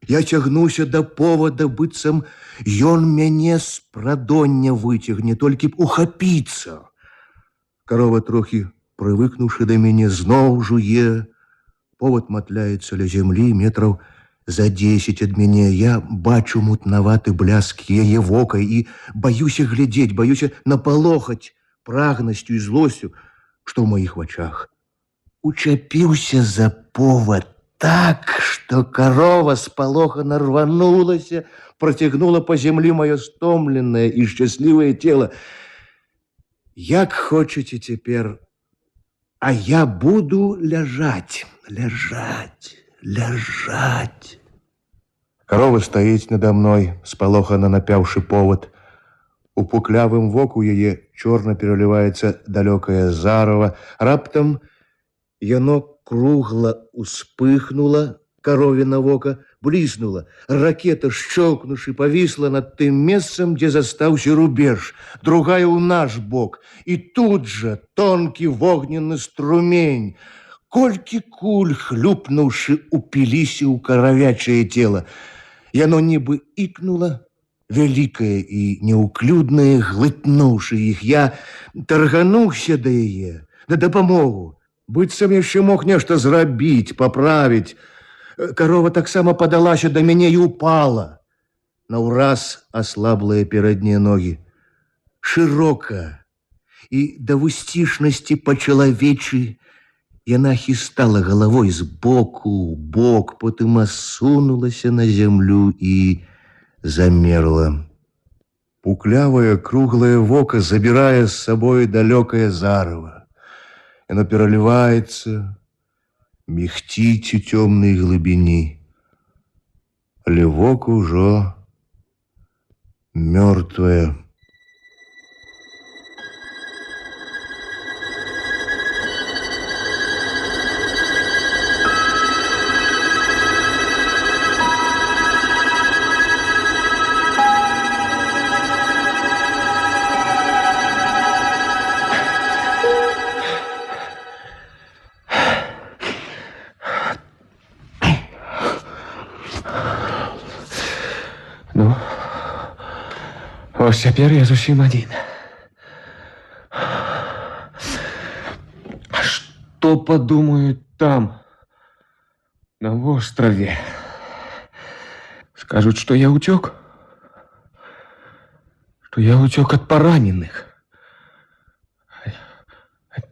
Я цягнуся да повода, быццам ён мяне з прадоння выцягне, толькі б ухапіцца. Корова, трохі прывыкнуўшы да мяне, зноў жуе, Повод матляецца ля зямлі метраў за 10 ад мяне. Я бачу мутнаваты бляск яе вока і баюся глядзець, баюся напалохаць прагнасцю і злосцю, што ў маіх вачах. Учапіўся за повод так, што карова спалохана рванулася, процягнула па зямлі маё стомленае і шчаслівае цела. Як хочаце цяпер, а я буду ляжаць, ляжаць, ляжаць. Карова стаіць надо мной, спалохана напяўшы повод. У пуклявым воку яе чорна пераліваецца далёкае зарава. Раптам яно кругла успыхнула, каровіна вока бліснула. Ракета, шчоўкнуўшы, павісла над тым месцам, дзе застаўся рубеж, другая ў наш бок. І тут жа тонкі вогненны струмень. Колькі куль, хлюпнуўшы, упіліся ў каравячае цела. Яно нібы ікнула, вялікае і неўклюднае, глытнуўшы іх. Я таргануўся да яе, на дапамогу. Быццам яшчэ мог нешта зрабіць, паправіць. Карова таксама падалася да мяне і упала. Наўраз аслаблыя пераднія ногі. Шырока і да вусцішнасці па-чалавечы яна хістала галавой з боку ў бок, потым асунулася на зямлю і замерла. Пуклявае круглае вока забірае з сабой далёкае зарыва. Яно пераліваецца, мігціць у цёмнай глыбіні. Але вока ўжо мёртвае. Ну, ось цяпер я зусім адзін. А што падумаюць там, на востраве? Скажуць, што я ўцёк? Што я ўцёк ад параненых? Ад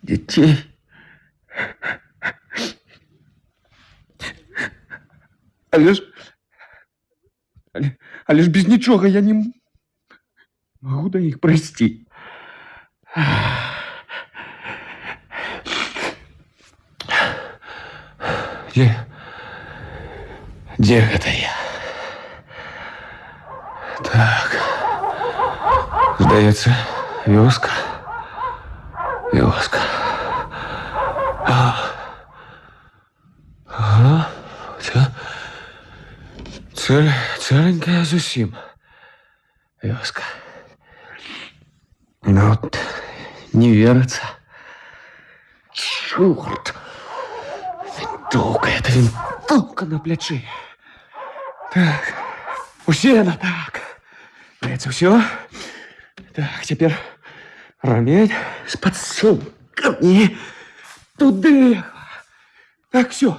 дзяцей? Але ж без нічога я не магу да іх прыйсці. Дзе гэта я? Так. Здаецца, вёска. Вёска. Ага. Цэленькая зусім вёска. Ну, от не верыцца. Чорт! Вінтоўка, это вінтоўка на плячы. Так, усе на так. Здаецца, ўсё. Так, цяпер рамень з падсумкамі. Туды. Так, всё.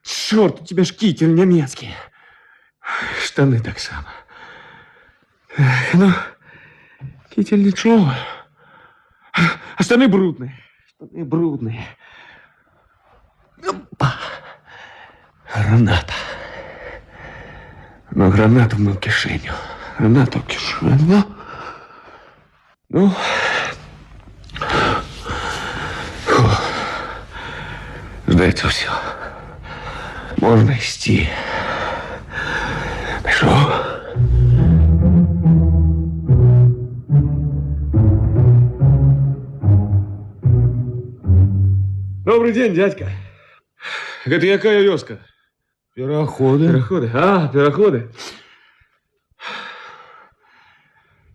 Чорт, у тебя ж китель нямецкі. Штаны таксама. Ну, китель нічога. А штаны брудныя. Штаны брудныя. Опа. Граната. Ну, гранату в мою кишеню. Гранату в кишеню. Ну. Фу. Здається, все. Можна йти. Пішов. Добрый день, дядька. Это якая вёска? Пераходы. Пераходы? А, пераходы.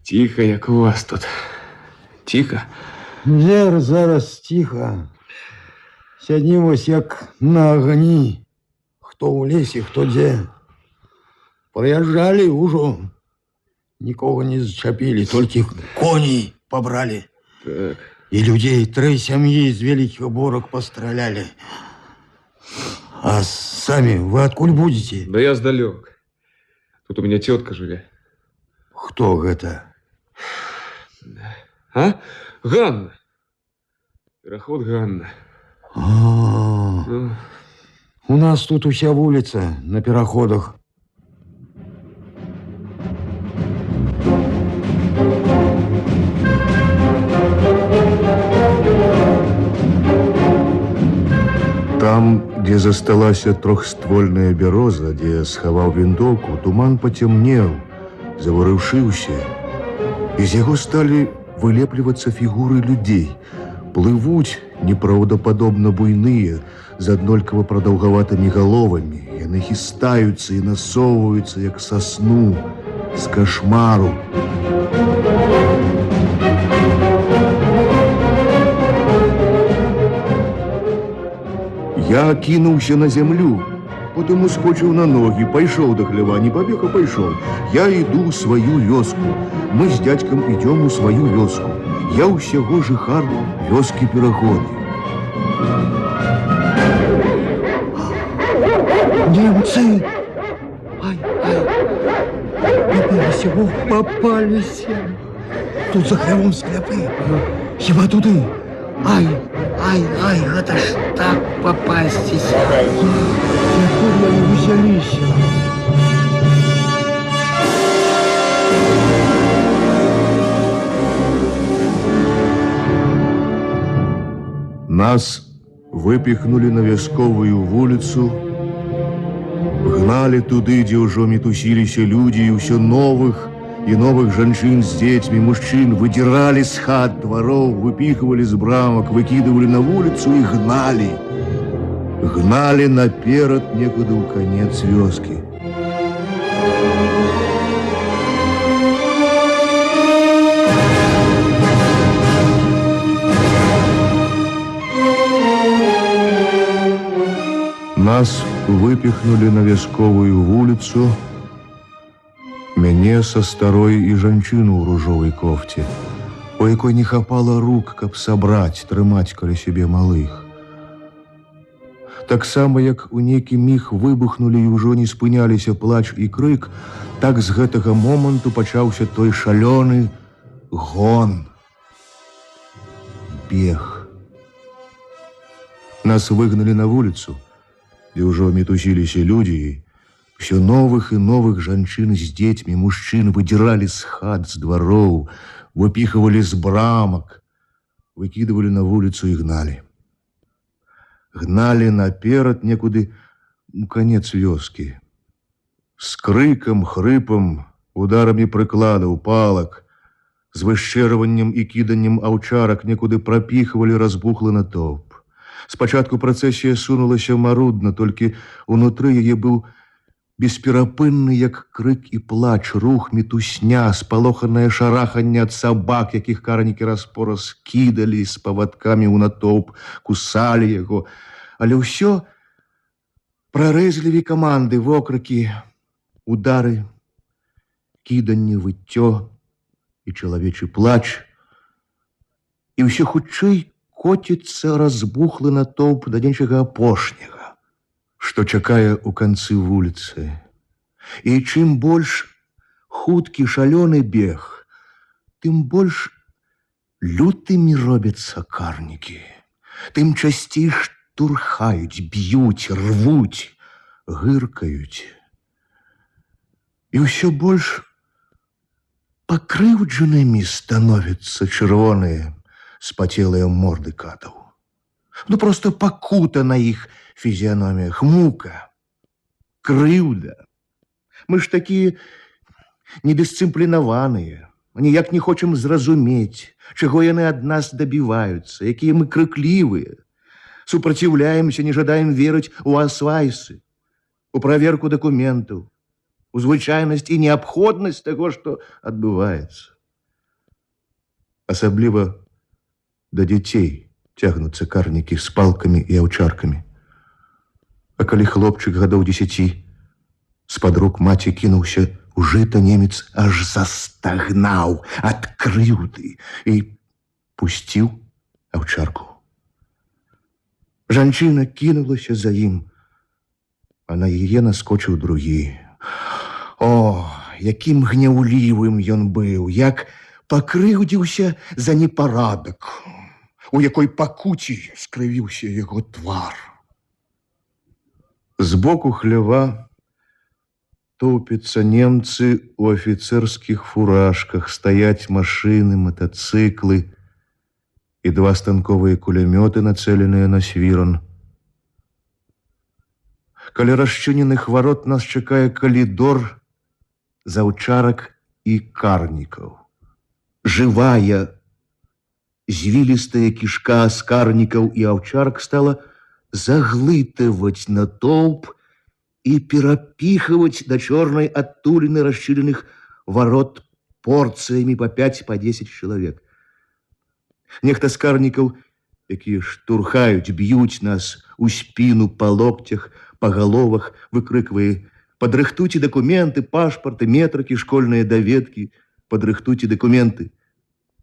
Тихо, як у вас тут. Тихо. Зараз тихо. Сяднім ось як на агні. Хто ў лесе, хто дзе. Прыязджалі ўжо. Нікога не зачапілі, толькі коней пабралі. Так. И людей 3 семьи из Великих Борок постреляли. А сами вы откуль будете? Да я сдалек. Тут у меня тетка живет. Кто это? А? Ганна. Переход Ганна. У нас тут вся улица на переходах. Там, где засталася трохствольная бяроза, где схаваў вінтоўку, туман пацямнеў, заварушыўся, і з яго сталі вылеплівацца фігуры людзей. Плывуць непраўдападобна буйныя, з аднолькава прадаўгаватымі галовамі. Яны хістаюцца і насоўваюцца, як са сну, з кашмару. Я кинулся на землю, потом ускочил на ноги, пошел до хлева, не побег, а пошел. Я иду в свою вёску. Мы с дядьком идем у свою вёску. Я усяго жыхар вёски Пераходы. Немцы! Ай, попались. Тут за хлевом скляпы. Хіба туды? Ай, гэта ж так попастись. Откуда они взялись? Нас выпихнули на вясковую вулицу, гнали туды, где ўжо мітусіліся людзі, і ўсё новых и новых жанчын с детьми, мужчин выдирали с хат дворов, выпихивали с брамок, выкидывали на улицу и гнали. Гнали наперед некуда у конец вёски. Нас выпихнули на вясковую улицу, мяне са старой і жанчыну ў ружовай кофце, у якой не хапала рук, каб сабраць, трымаць каля сябе малых. Таксама, як у нейкі міг выбухнулі і ўжо не спыняліся плач і крык, так з гэтага моманту пачаўся той шалёны гон. Бег. Нас выгналі на вуліцу, дзе ўжо мітусіліся людзі, все новых и новых жанчын с детьми, мужчин выдирали с хат, с дворов, выпихивали с брамок, выкидывали на улицу и гнали. Гнали наперед некуды у конец вёски. С крыком, хрыпом, ударами прыкладаў, палок, з вышчэраваннем і кіданнем аўчарак некуды прапіхвалі разбухлы натоўп. Спачатку працэсія сунулася марудна, толькі унутры яе быў бесперапынны, як крык і плач, рух, мітусня, спалоханае шараханне ад сабак, якіх каранікі раз-пораз кідалі з павадкамі ў натоўп, кусалі яго. Але ўсё прарэзліві каманды, вокрыкі, удары, кіданне, выццё і чалавечы плач. І ўсё хутчэй коціцца разбухлы натоўп да нечага апошняга, што чакае ў канцы вуліцы. І чым больш хуткі шалёны бег, тым больш лютымі робяцца карнікі, тым часцей штурхаюць, б'юць, рвуць, гыркаюць. І ўсё больш пакрыўджанымі становяцца чырвоныя спацелыя морды катаў. Ну, просто пакута на іх фізіяноміях, мука, крыўда. Мы ж такія недысцыплінаваныя, ніяк не хочам зразумець, чаго яны ад нас дабіваюцца, якія мы крыклівыя, супраціўляемся, не жадаем верыць у асвайсы, у праверку дакументаў, у звычайнасць і неабходнасць таго, што адбываецца. Асабліва да дзяцей цягнуцца карнікі з палкамі і аўчаркамі. А калі хлопчык гадоў 10 з-пад рук маці кінуўся у жыта, немец аж застагнаў ад крыўды і пусціў аўчарку. Жанчына кінулася за ім, а на яе наскочыў другі. О, якім гняўлівым ён быў, як пакрыўдзіўся за непарадак, у якой пакуці скрывіўся яго твар. Збоку хлява топяцца немцы у афіцэрскіх фуражках, стаяць машыны, матацыклы і два станковыя кулямёты, нацэленыя на свіран. Каля расчыненых варот нас чакае калідор з аўчарак і карнікаў. Жывая, звілістая кішка з карнікаў і аўчарак стала заглытываць натоўп і перапіхваць да чорнай адтуліны расчыненых варот порцыямі па 5, па 10 чалавек. Нехта з карнікаў, якія штурхаюць, б'юць нас у спіну па локцях, па галовах, выкрыквае: «Падрыхтуйце дакументы, пашпарты, метракі, школьныя даведкі, падрыхтуйце дакументы».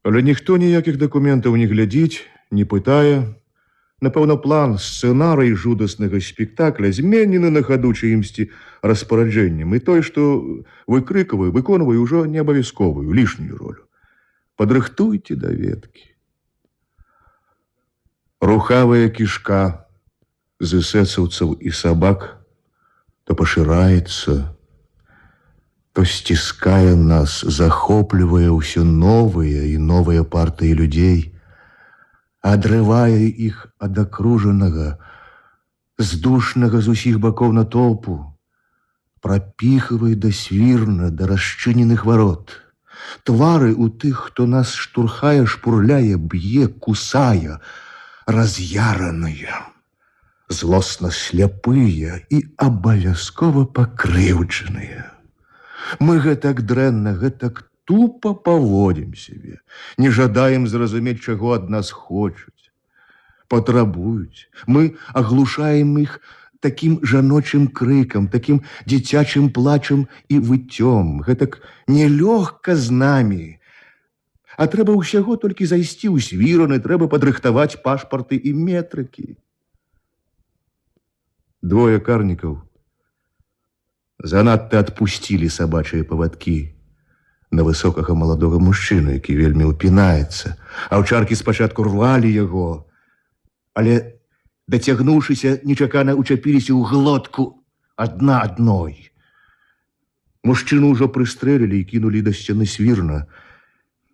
Але ніхто ніякіх дакументаў не глядзіць, не пытае. Напэўна, план, сцэнарый жудаснага спектакля зменены на хаду чыімсьці распараджэннем, і той, што выкрыквае, выконвае ўжо не абавязковую, лішнюю ролю. Падрыхтуйце даведкі. Рухавая кішка з эсэсаўцаў і сабак то пашыраецца, то сціскае нас, захоплівае ўсё новыя і новыя партыі людзей, адрывае іх ад акружанага, здушнага з усіх бакоў натоўпу, прапіхвае да свірна, да расчыненых варот. Твары у тых, хто нас штурхае, шпурляе, б'е, кусае, раз'яраныя, злосна сляпыя і абавязкова пакрыўджаныя. Мы гэтак дрэнна, гэтак тупа паводзім сябе, не жадаем зразумець, чаго ад нас хочуць, патрабуюць. Мы аглушаем іх такім жаночым крыкам, такім дзіцячым плачам і выццём. Гэтак нелёгка з намі. А трэба ўсяго толькі зайсці ў свіраны, трэба падрыхтаваць пашпарты і метрыкі. Двое карнікаў занадта адпусцілі сабачыя павадкі на высокага маладога мужчыну, які вельмі ўпінаецца. Аўчаркі спачатку рвалі яго, але, дацягнуўшыся, нечакана ўчапіліся ў глотку адна адной. Мужчыну ўжо прыстрэлілі і кінулі да сцяны свірна.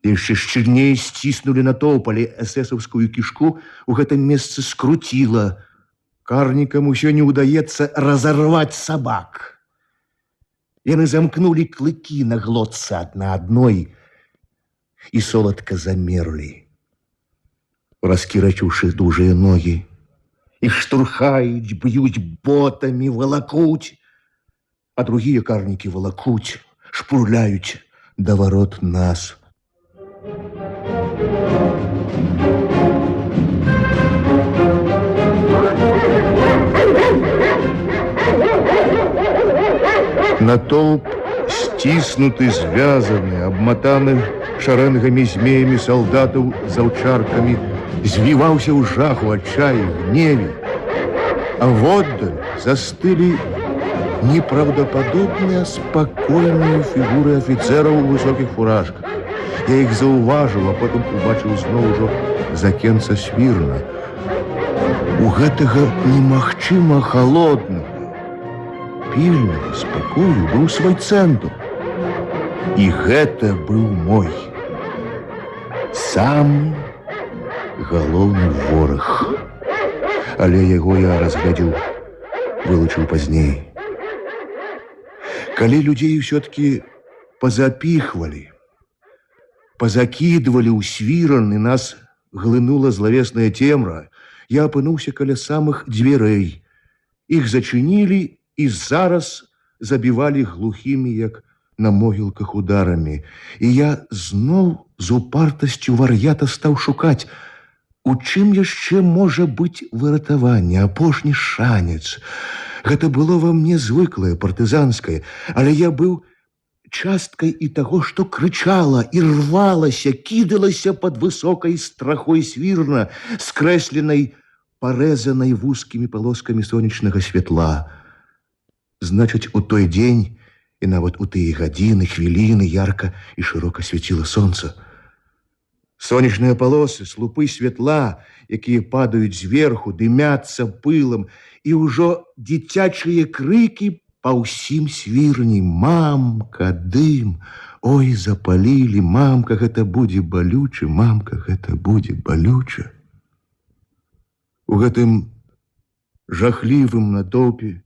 Яшчэ шчыльней сціснулі натоўп, але эсэсаўскую кішку ў гэтым месцы скруціла. Карнікам усё не ўдаецца разарваць сабак. Яны замкнулі клыкі на глотцы адна адной і соладка замерлі, раскірачыўшы дужыя ногі. Іх штурхаюць, б'юць ботамі, валакуць, а другія карнікі валакуць, шпурляюць да варот нас. Натоўп, сціснуты, звязаны, абматаны шарэнгамі змеямі салдатаў з аўчаркамі, звіваўся ў жаху, адчаі, гневе. А воддаль застылі непраўдападобныя спакойныя фігуры афіцэраў у высокіх фуражках. Я іх заўважыў, а потым убачыў зноў ужо з акенца свірна. У гэтага немагчыма халоднага, пільнага спакою быў свой цэнтр. І гэта быў мой самы галоўны вораг. Але яго я разглядзеў, вылучыў пазней. Калі людзей усё-ткі пазапіхвалі, пазакідвалі ў свіран, і нас глынула злавесная цемра, я апынуўся каля самых дзвярэй. Іх зачынілі і зараз забівалі глухімі, як на могілках, ударамі. І я зноў з упартасцю вар'ята стаў шукаць, у чым яшчэ можа быць выратаванне, апошні шанец. Гэта было ва мне звыклае, партызанскае, але я быў часткай і таго, што крычала і рвалася, кідалася пад высокай страхой свірна, скрэсленай, парэзанай вузкімі палоскамі сонечнага святла. Значыць, у той дзень і нават у тыя гадзіны, хвіліны ярка і шырока свяціла сонца. Сонечныя палосы, слупы святла, якія падаюць зверху, дымяцца пылам, і ўжо дзіцячыя крыкі па ўсім свірні. Мамка, дым, ой, запалілі, мамка, гэта будзе балюча, мамка, гэта будзе балюча. У гэтым жахлівым натоўпе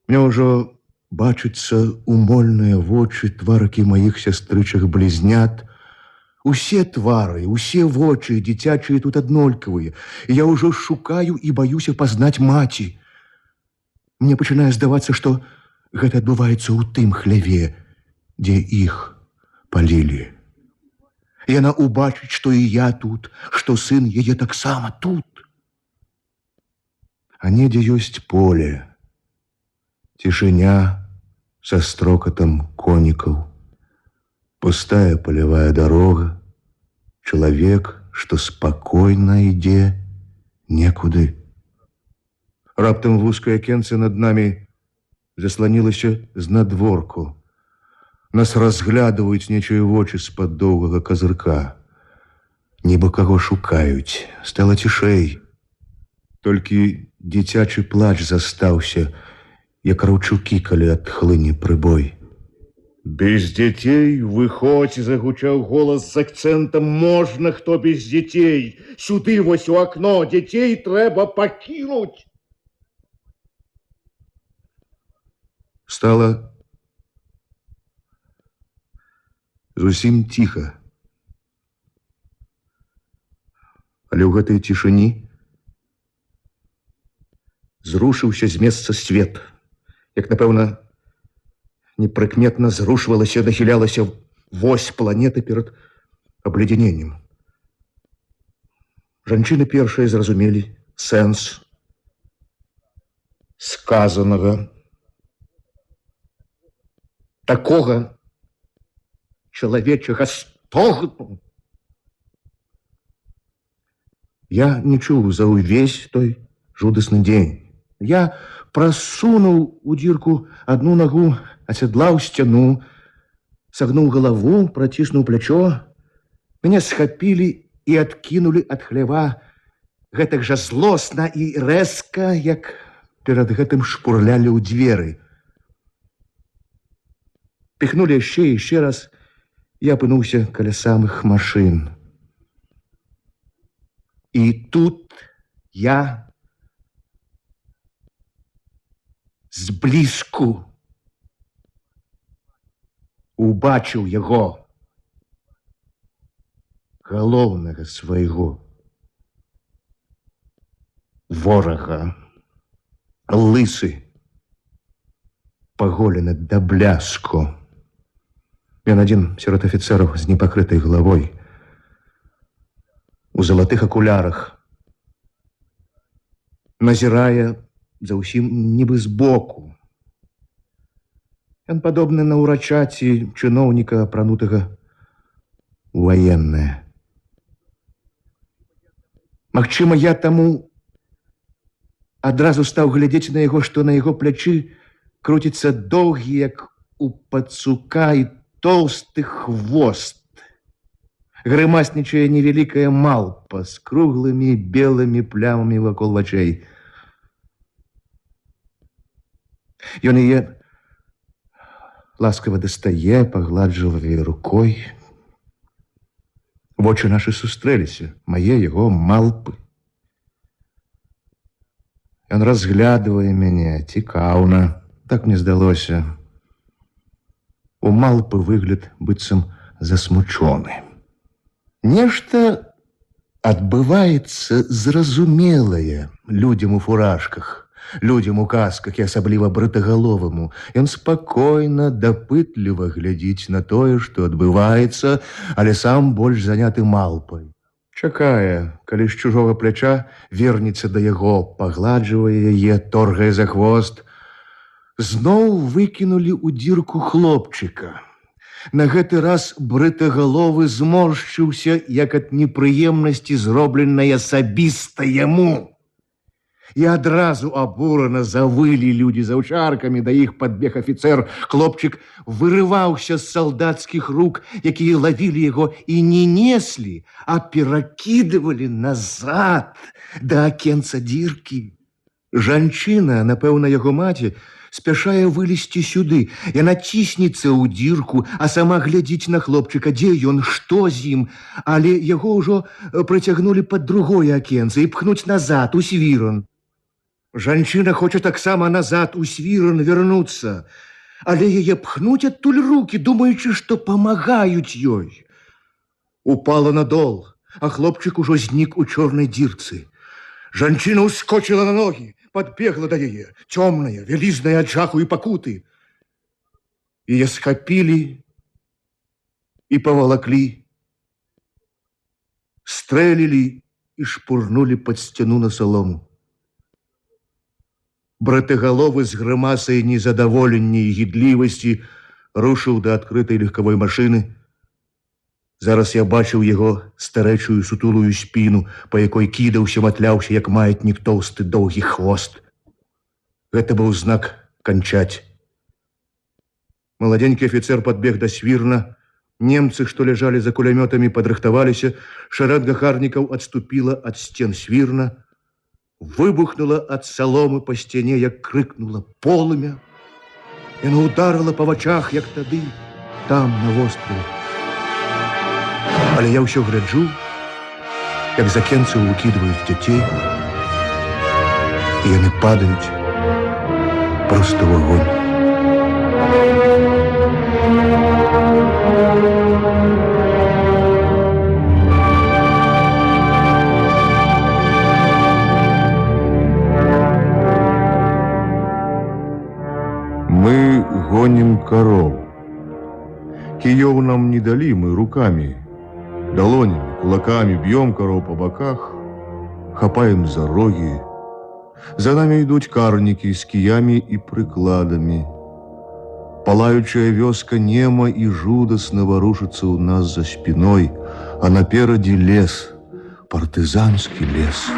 мне ўжо бачыцца умольныя вочы тваракі маіх сястрычак-блізнят. Усе твары, усе вочы дзіцячыя тут аднолькавыя. Я ўжо шукаю і баюся пазнаць маці. Мне пачынае здавацца, што гэта адбываецца ў тым хляве, дзе іх палілі. Яна убачыць, што і я тут, што сын яе таксама тут. А недзе ёсць поле, цішыня са строкатам конікаў, пустая полевая дорога, чалавек, што спакойна ідзе некуды. Раптам вузкае акенце над намі засланілася знадворку. Нас разглядваюць нечыя вочы з-пад доўгага казырка. Нібы каго шукаюць. Стала цішэй. Толькі дзіцячы плач застаўся, як раўчукі, калі адхлыне прыбой. «Без детей выходь!» — загучаў голас з акцэнтам. «Можна, хто без детей? Сюды вось у акно! Детей трэба пакінуць!» Стала зусім ціха. Але ў гэтай цішыні зрушыўся з месца свет, як, напэўна, непрыкметна зрушвалася, нахілялася вось планеты перад абледзяненнем. Жанчыны першыя зразумелі сэнс сказанага. Такога чалавечага стогну я не чуў за ўвесь той жудасны дзень. Я прасунуў у дзірку адну нагу, асядлаў сцяну, сагнуў галаву, праціснуў плячо. Мяне схапілі і адкінулі ад хлява гэтак жа злосна і рэзка, як перад гэтым шпурлялі ў дзверы. Піхнулі яшчэ і яшчэ раз. Я апынуўся каля самых машын. І тут я зблізку убачыў яго, галоўнага свайго ворага, лысы, паголены да бляску. Ён адзін сярод афіцэраў з непакрытай галавой, у залатых акулярах, назірае за ўсім нібы збоку. Ён падобны на ўрача ці чыноўніка, апранутага у ваеннае. Магчыма, я таму адразу стаў глядзець на яго, што на яго плячы круціцца доўгі, як у пацука, і тоўсты хвост. Грымаснічае невялікая малпа з круглымі белымі плямамі вакол вачэй. Ён яе ласкава дастае, пагладжвае рукой. Вочы нашы сустрэліся, мае, яго, малпы. Ён разглядвае мяне цікаўна, так мне здалося. У малпы выгляд быццам засмучоны. Нешта адбываецца зразумелае людзям у фуражках, людзям у касках і асабліва брытагаловаму. Ён спакойна, дапытліва глядзіць на тое, што адбываецца, але сам больш заняты малпай. Чакае, калі з чужога пляча вернецца да яго, пагладжвае яе, торгае за хвост. Зноў выкінулі ў дзірку хлопчыка. На гэты раз брытагаловы зморшчыўся, як ад непрыемнасці, зробленай асабіста яму. І адразу абурана завылі людзі з аўчаркамі, да іх падбег афіцэр. Хлопчык вырываўся з салдацкіх рук, якія лавілі яго і не неслі, а перакідывалі назад да акенца дзіркі. Жанчына, напэўна, яго маці, спяшае вылезці сюды. Яна ціснецца ў дзірку, а сама глядзіць на хлопчыка, дзе ён, што з ім. Але яго ўжо прыцягнулі пад другое акенца і пхнуць назад у свіран. Жанчына хоча таксама назад у свіран вярнуцца, але яе пхнуць адтуль рукі, думаючы, што памагаюць ёй. Упала на дол, а хлопчык ужо знік у чорнай дзірцы. Жанчына ўскочыла на ногі, подбегла да яе, цёмная, вялізная ад жаху і пакуты. Яе схапілі і павалаклі, стрэлілі і шпурнулі пад сцяну на салому. Брытагаловы з грымасай незадаволення і гідлівасці рушыў да адкрытай легкавой машыны. Зараз я бачыў яго старэчую сутулую спіну, па якой кідаўся, матляўся, як маятнік, тоўсты доўгі хвост. Гэта быў знак канчаць. Маладзенькі афіцэр падбег да свірна. Немцы, што ляжалі за кулямётамі, падрыхтаваліся. Шарэнга харнікаў адступіла ад сцен свірна. Выбухнула ад саломы па сцяне, як крыкнула полымя. Яна ударыла па вачах, як тады, там, на востраве. Але я ўсё гляджу, як з акенцаў выкідваюць дзяцей, і яны падаюць проста ў агонь. Мы гоним коров. Киев нам не дали, мы руками, долонями, кулаками бьем коров по боках, хапаем за роги. За нами идут карники с киями и прикладами. Палаючая вёска нема и жудасна ворушится у нас за спиной, а наперади лес, партизанский лес.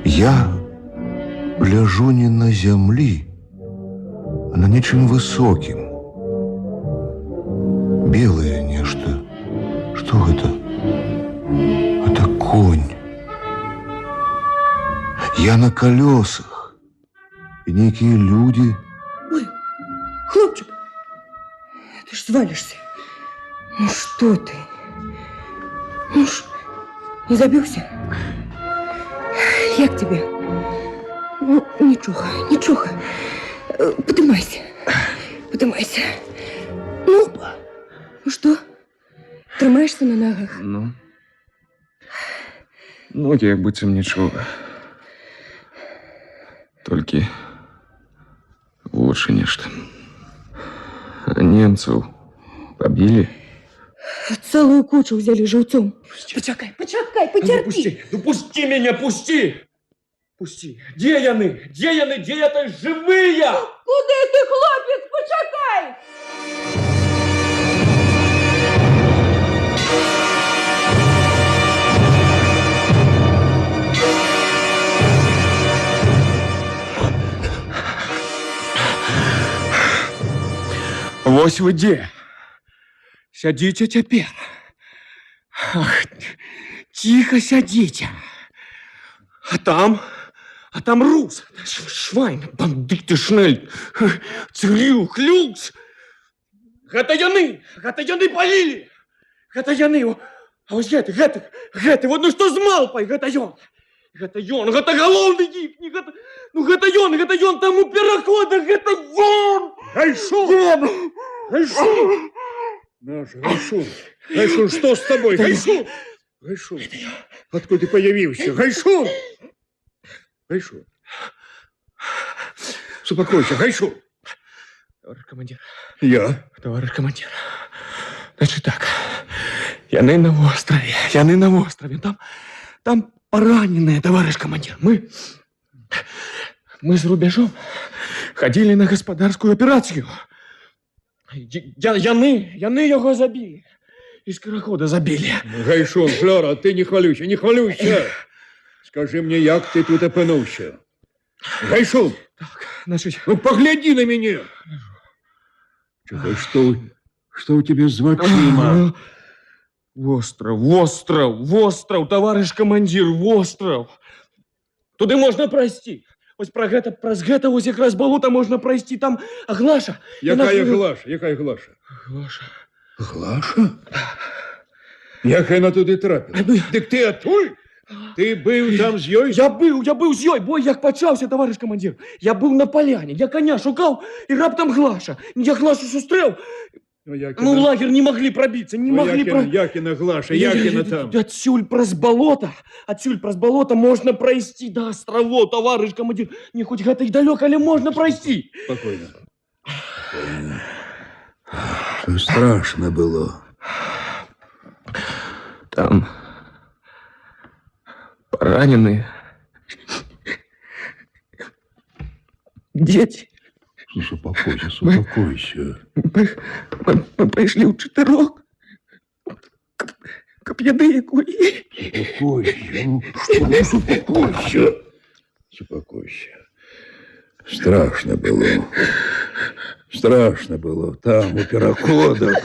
Я ляжу не на зямлі, а на нечым высокім. Белае нешта. Што гэта? Это конь. Я на колесах. И некие люди. Ой, хлопчик, ты ж свалишься. Ну что ты? Ну ж, не забился? Як тебе? Ну, нічого. Подымайся. Ну что? Трымаешься на ногах? Ну, ноги як быццам нічога. Толькі вочы нешта. А немцаў пабілі? Целую кучу взяли живцом. Почакай, потерпи. Ну пусти меня, пусти! Пусти. Где яны? Где это живые? Куди ти, хлопець, почакай! Вось вы дзе. Сядзіце цяпер. Ах, ціха сядзіце. А там рус, швайн, бандыты, шнель, цырю, хлюкс. Гэта яны палілі. Гэта яны. А вось гэты, вот ну што з малпай, гэта ён, гэта галоўны гіпні, гэта ён там у пераходах, гэта ён. Гайшун! Наш Гайшун, что с тобой? Гайшун! Откуда ты появился? Гайшун! Успокойся, Гайшун! Товарищ командир. Я? Товарищ командир. Значит так, яны на острове, там пораненные, товарищ командир. Мы с рубежом ходили на господарскую операцию. Яны його забили. Из карахода забили. Гайшун, Флора, ти не хвалюйся. Скажи мені, як ти тут опинився? Гайшун, Так, значит... ну погляди на меня. Чего, что у тебя с очима? Остров, товарищ командир, остров. Туди можна пройти. Ось праз гэта ось якраз болото можна пройти. Там Глаша. Якая Глаша? Глаша? Як яна туди трапила? Дик ти атуль? Ти бив там з ёй? Я быў з ёй. Бой як пачаўся, товарищ командир. Я быў на поляне, я коня шукаў, і раптам Глаша. Я Глашу сустрэў. Ну, в лагерь не могли пробиться, Якина Глаша, Якина там. Отсюль праз болото можно пройти до островов, товарищ командир. Не хоть гэта и далеко, але можно пройти. Спокойно. Что страшно было? Там пораненные дети. Успокойся. Мы пришли вчетверок к пьяные кури. Успокойся. Страшно было там, у переходов.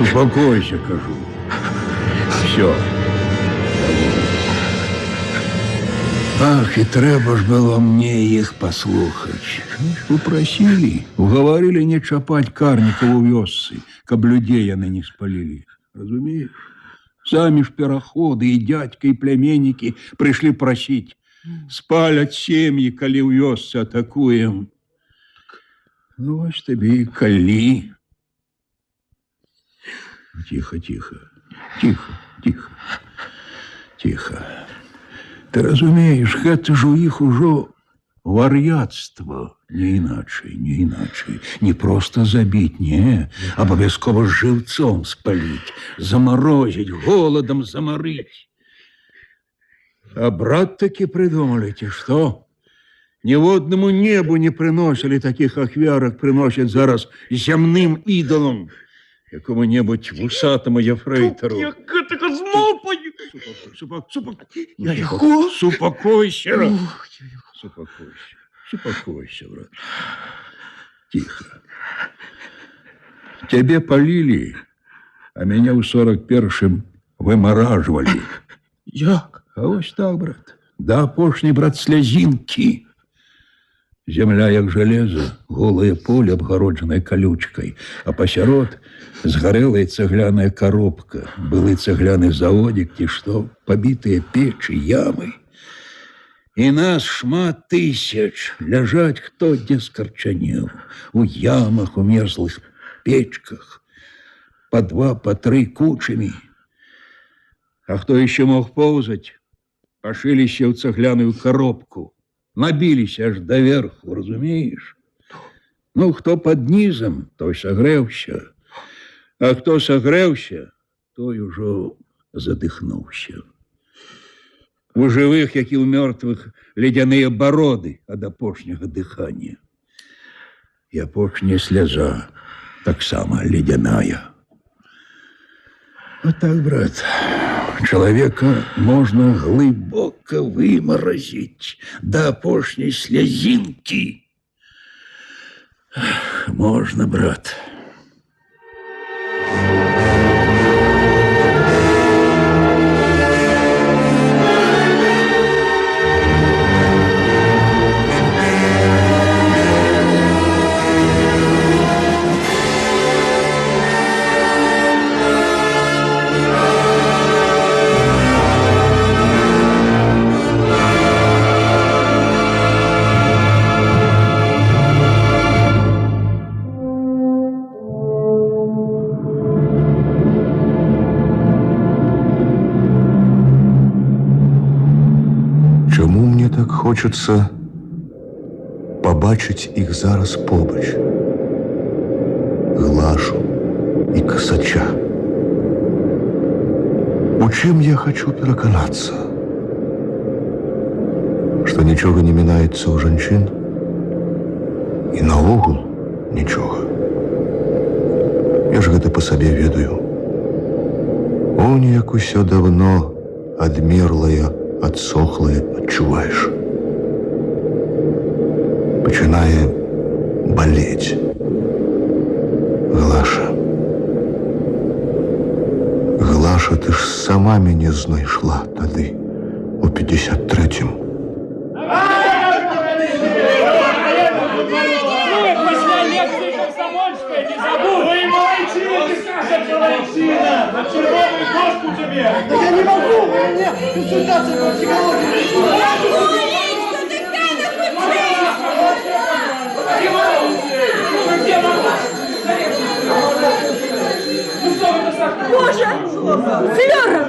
Успокойся, кажу. Все. Ах, и треба ж было мне их послухать. Упросили, уговорили не чапать карников у вёсцы, каб людей яны не спалили. Разумеешь? Сами ж переходы и дядька, и племенники пришли просить. Спалят семьи, коли у вёсцы атакуем. Ну, ось тебе и кали. Тихо. Ты разумеешь, гэта ж у іх ужо вар'яцтва, не иначе. Не просто забить, не, обовязково живцом спалить, заморозить, голодом заморить. А брат таки придумали, те что? Ніводному небу не приносили таких ахвярок, приносят зараз земным идолам. Якому-небудь вусатому ефрейтору. Я гэтага змопаю. Успокойся, брат. Тихо. Тебе полили, а меня в 41-м вымораживали. Як? А ось так, брат. Да апошній, брат, слязинки. Земля, як железо, голое поле, обгородженное колючкой, а посярод сгорелая цегляная коробка, былый цегляный заводик, ті что, побитые печи, ямы. И нас шмат тысяч лежать кто где скорчанел, у ямах, у мерзлых печках, по 2, по 3 кучами. А кто еще мог ползать, пошились в цегляную коробку. Набились аж доверху, разумеешь? Ну, кто под низом, той согревся, а кто согревся, той уже задыхнулся. У жывых, як і ў мёртвых, ледяныя бароды ад апошняга дыхання. І апошняя сляза таксама ледяная. Вот так, брат, человека можно глубоко выморозить до апошняй слезинки. Можно, брат. Чому мне так хочется побачить их зараз побач? Глашу и Косача. У чым я хочу пераканацца? Што нічога не мінаецца ў жанчын? І наогул нічога. Я ж гэта па сабе ведаю. Он як усё давно адмерлае, адсохлае адчуваеш. Пачынае балець. Глаша. Глаша, ты ж сама мяне знайшла тады, у 53-м. Пошла лекции комсомольская, не забудь! Ой, молодчина, ты скажешь, молодчина! На червоную доску тебе! Да я не могу, у меня консультация по психологии. Боже! Флёра!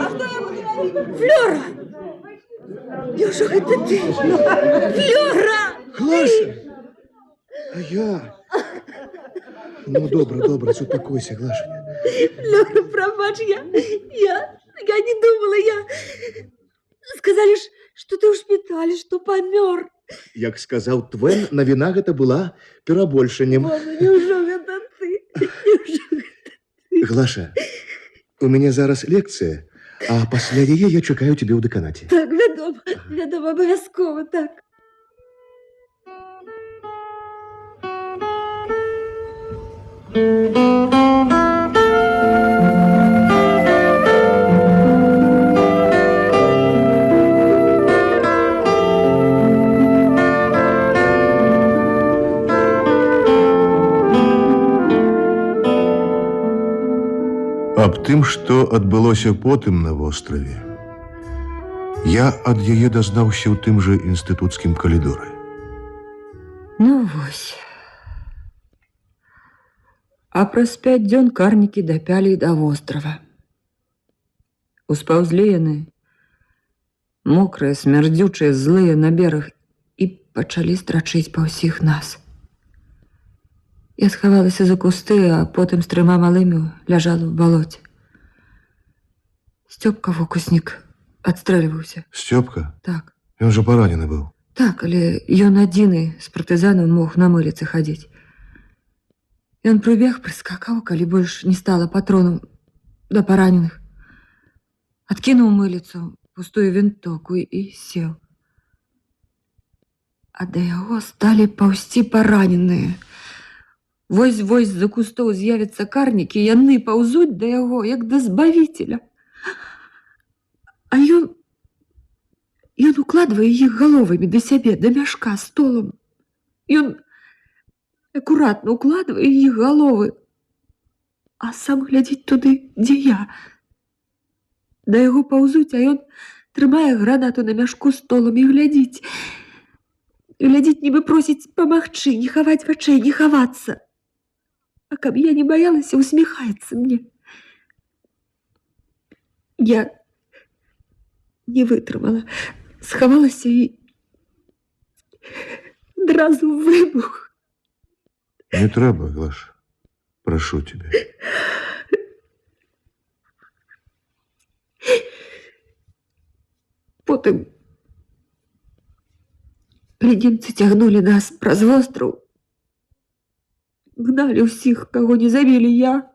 Флёра! Лёша, это ты! Флёра! Глаша! А я... Ну, добре, успокойся, Глашенька. Флёра, пробачь, я не думала, Сказали ж, что ты ў шпіталі, что памёр. Як сказаў Твен, навіна гэта была перабольшаннем. Боже, неужо гэта ты? Глаша, у мяне зараз лекцыя, а пасля яе я чакаю цябе ў дэканаце. Так, вядома, абавязкова, так. Аб тым, што адбылося потым на востраве, я ад яе дазнаўся ў тым жа інстытуцкім калідоры. Ну вось. А праз 5 дзён карнікі дапялі да вострава. Успаўзлі яны, мокрыя, смярдзючыя, злыя на бераг, і пачалі страчыць па ўсіх нас. Я схавалася за кусты, а потым з 3 малымі ляжала ў балоце. Стёпка фокуснік адстрэльваўся. Стёпка? Так. Ён жа паранены быў. Так, але ён адзіны з партызанаў мог на мыліцы хадзіць. Ён прыбег, прыскакаў, калі больш не стала патронаў да параненых. Адкінуў мыліцу, пустую вінтоўку і сеў. А да яго сталі паўзці параненыя. Вось-вось з-за кустоў з'явяцца карнікі, яны паўзуць да яго, як да збавіцеля. А ён укладвае іх галовамі да сябе, да мяшка, столам. Ён акуратна укладвае іх галовы, а сам глядзіць туды, дзе я. Да яго паўзуць, а ён трымае гранату на мяшку столам і глядзіць. Глядзіць, нібы просіць памагчы, не хаваць вачэй, не хавацца. А каб я не баялася, усміхаецца мне. Я не вытрымала, схавалася і адразу выбух. Не трэба, Глаша. Прашу тебя. Потым Леденцы цягнулі нас праз востраў. Гналі ўсіх, каго не забілі я.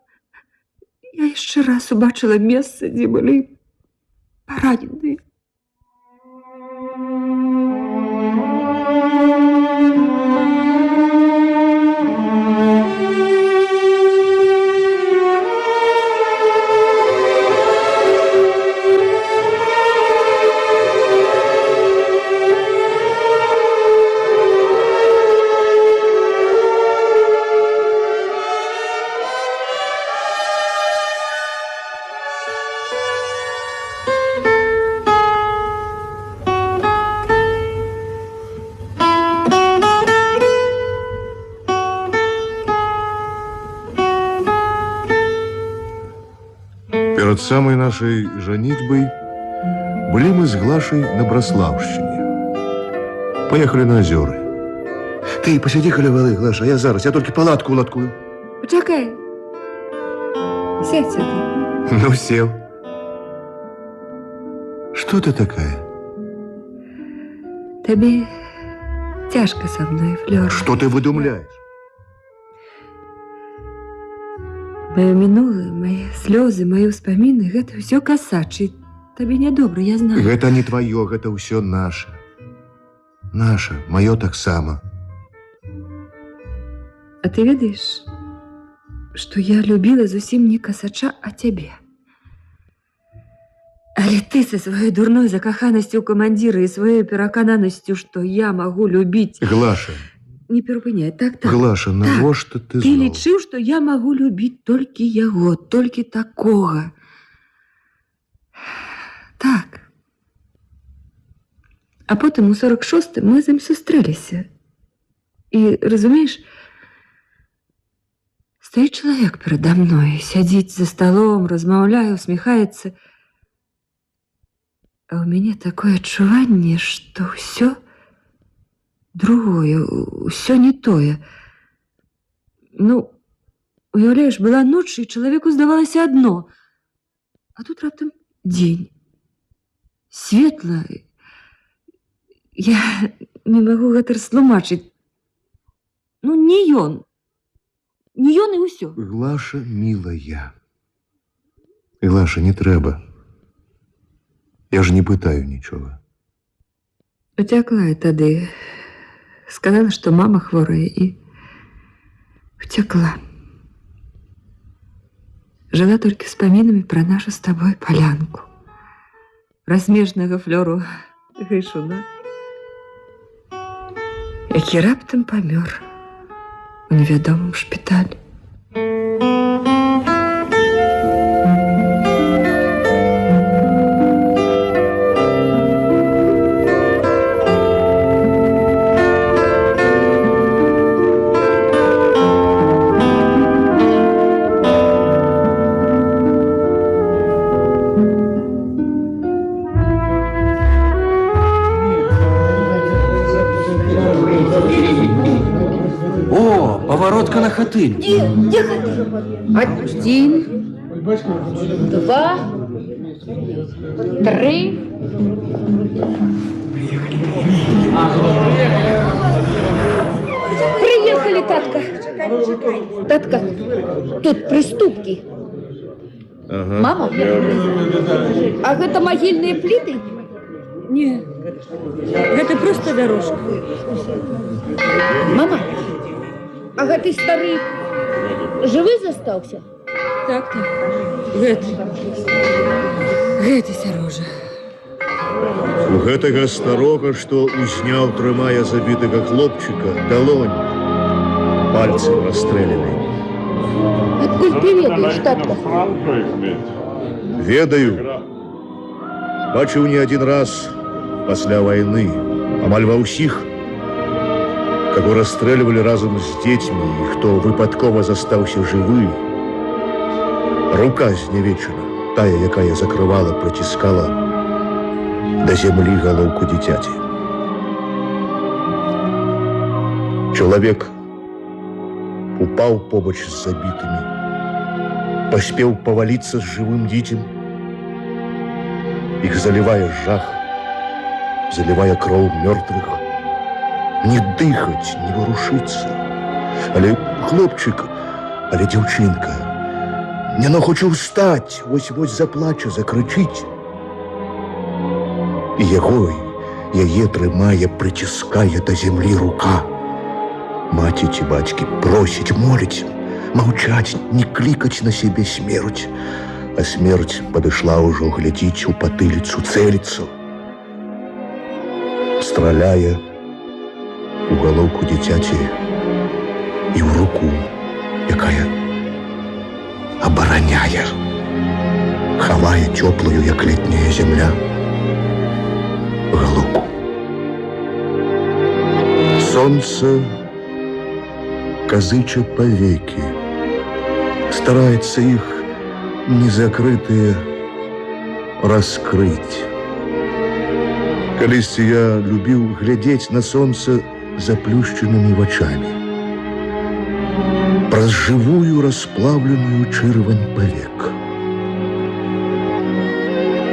Я яшчэ раз убачыла месца, дзе былі параненыя. Перед самой нашей женитьбой были мы с Глашей на Браславщине. Поехали на озера. Ты посиди каля воды, Глаша, я зараз, я только палатку уладкую. Пачакай. Сядь сюды. Ну, сел. Что ты такая? Табе цяжка са мной, Флёр. Что ты выдумляешь? Маё мінулае, мае слёзы, мае ўспаміны, гэта ўсё касачы. Табе нядобра, я знаю. Гэта не твоё, гэта ўсё наше. Наше, маё таксама. А ты ведаеш, што я любіла зусім не касача, а цябе. Але ты са сваёй дурной закаханасцю ў камандзіра і сваёй перакананасцю, што я магу любіць... Глаша. Не перапыняй, так. Глаша, навошта ты Ты зноў? лічыў, што я магу любіць толькі яго, толькі такога. Так. А потым у 46-м мы з ім сустрэліся. І, разумееш, стаіць чалавек перада мной, сядзіць за сталом, размаўляе, усміхаецца. А ў мяне такое адчуванне, што ўсё другое, ўсё не тое. Ну, уяўляеш, была ноч, і чалавеку здавалася адно. А тут раптам дзень. Светла. Я не магу гэта растлумачыць. Ну, не ён. Не ён і ўсё. Глаша, милая. Глаша, не трэба. Я ж не пытаю нічога. Уцякла я тады. Сказала, што мама хворая, і уцякла. Жила толькі ўспамінамі пра нашу з табой палянку. Размежнага Флёру Гайшуна, які раптам памёр у невядомым шпіталі. Поворотка на Хатынь. Где Хатынь? 1, 2, 3. Приехали, татка. Татка, тут приступки. Ага. Мама? А гэта магільныя пліты? Не, гэта проста дорожка. Мама, а гэты стары жывы застаўся? Так. Гэты сярожа. У гэтага старога, што узняў, трымае забітага хлопчыка, далонь. Пальцы расстрэлены. Адкуль ты ведаеш, татка? Ведаю. Бачыў не адзін раз пасля вайны, амаль ва ўсіх, каго расстрэльвалі разам з дзецьмі, і хто выпадкова застаўся жывы. Рука знявечана, тая, якая закрывала, прыціскала да зямлі галоўку дзіцяці. Чалавек упаў побач з забітымі, паспеў паваліцца з жывым дзіцем. Іх залівае жах, залівае кроў мёртвых. не дыхаць, не варушыцца. Але хлопчык, але дзяўчынка, яно хоча ўстаць, вось-вось заплача, закрычыць. І яе трымае, прыціскае да зямлі рука. Маці ці бацькі просіць, моліць, маўчаць, не клікаць на сябе смерць. А смерць падышла ўжо, глядзіць у патыліцу, цэліцца. Страляе у галоўку дзіцяці і ў руку, якая абараняе, хавае цёплую, як летняя зямля, галоўку. Сонца казыча павекі, стараецца іх незакрытыя раскрыць. Калісьці я любіў глядзець на сонца заплюшчанымі вачамі, праз жывую расплаўленую чырвань павек.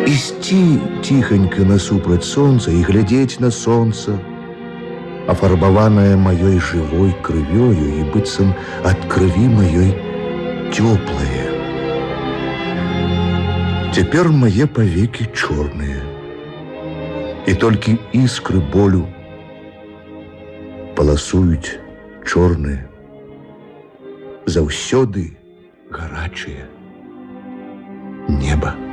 Ісці ціханька насупраць сонца і глядзець на сонца, афарбаванае маёй жывой крывёю і быццам ад крыві маёй цёплае. Цяпер мае павекі чорныя, і толькі іскры болю паласуюць чорныя, заўсёды гарачае неба.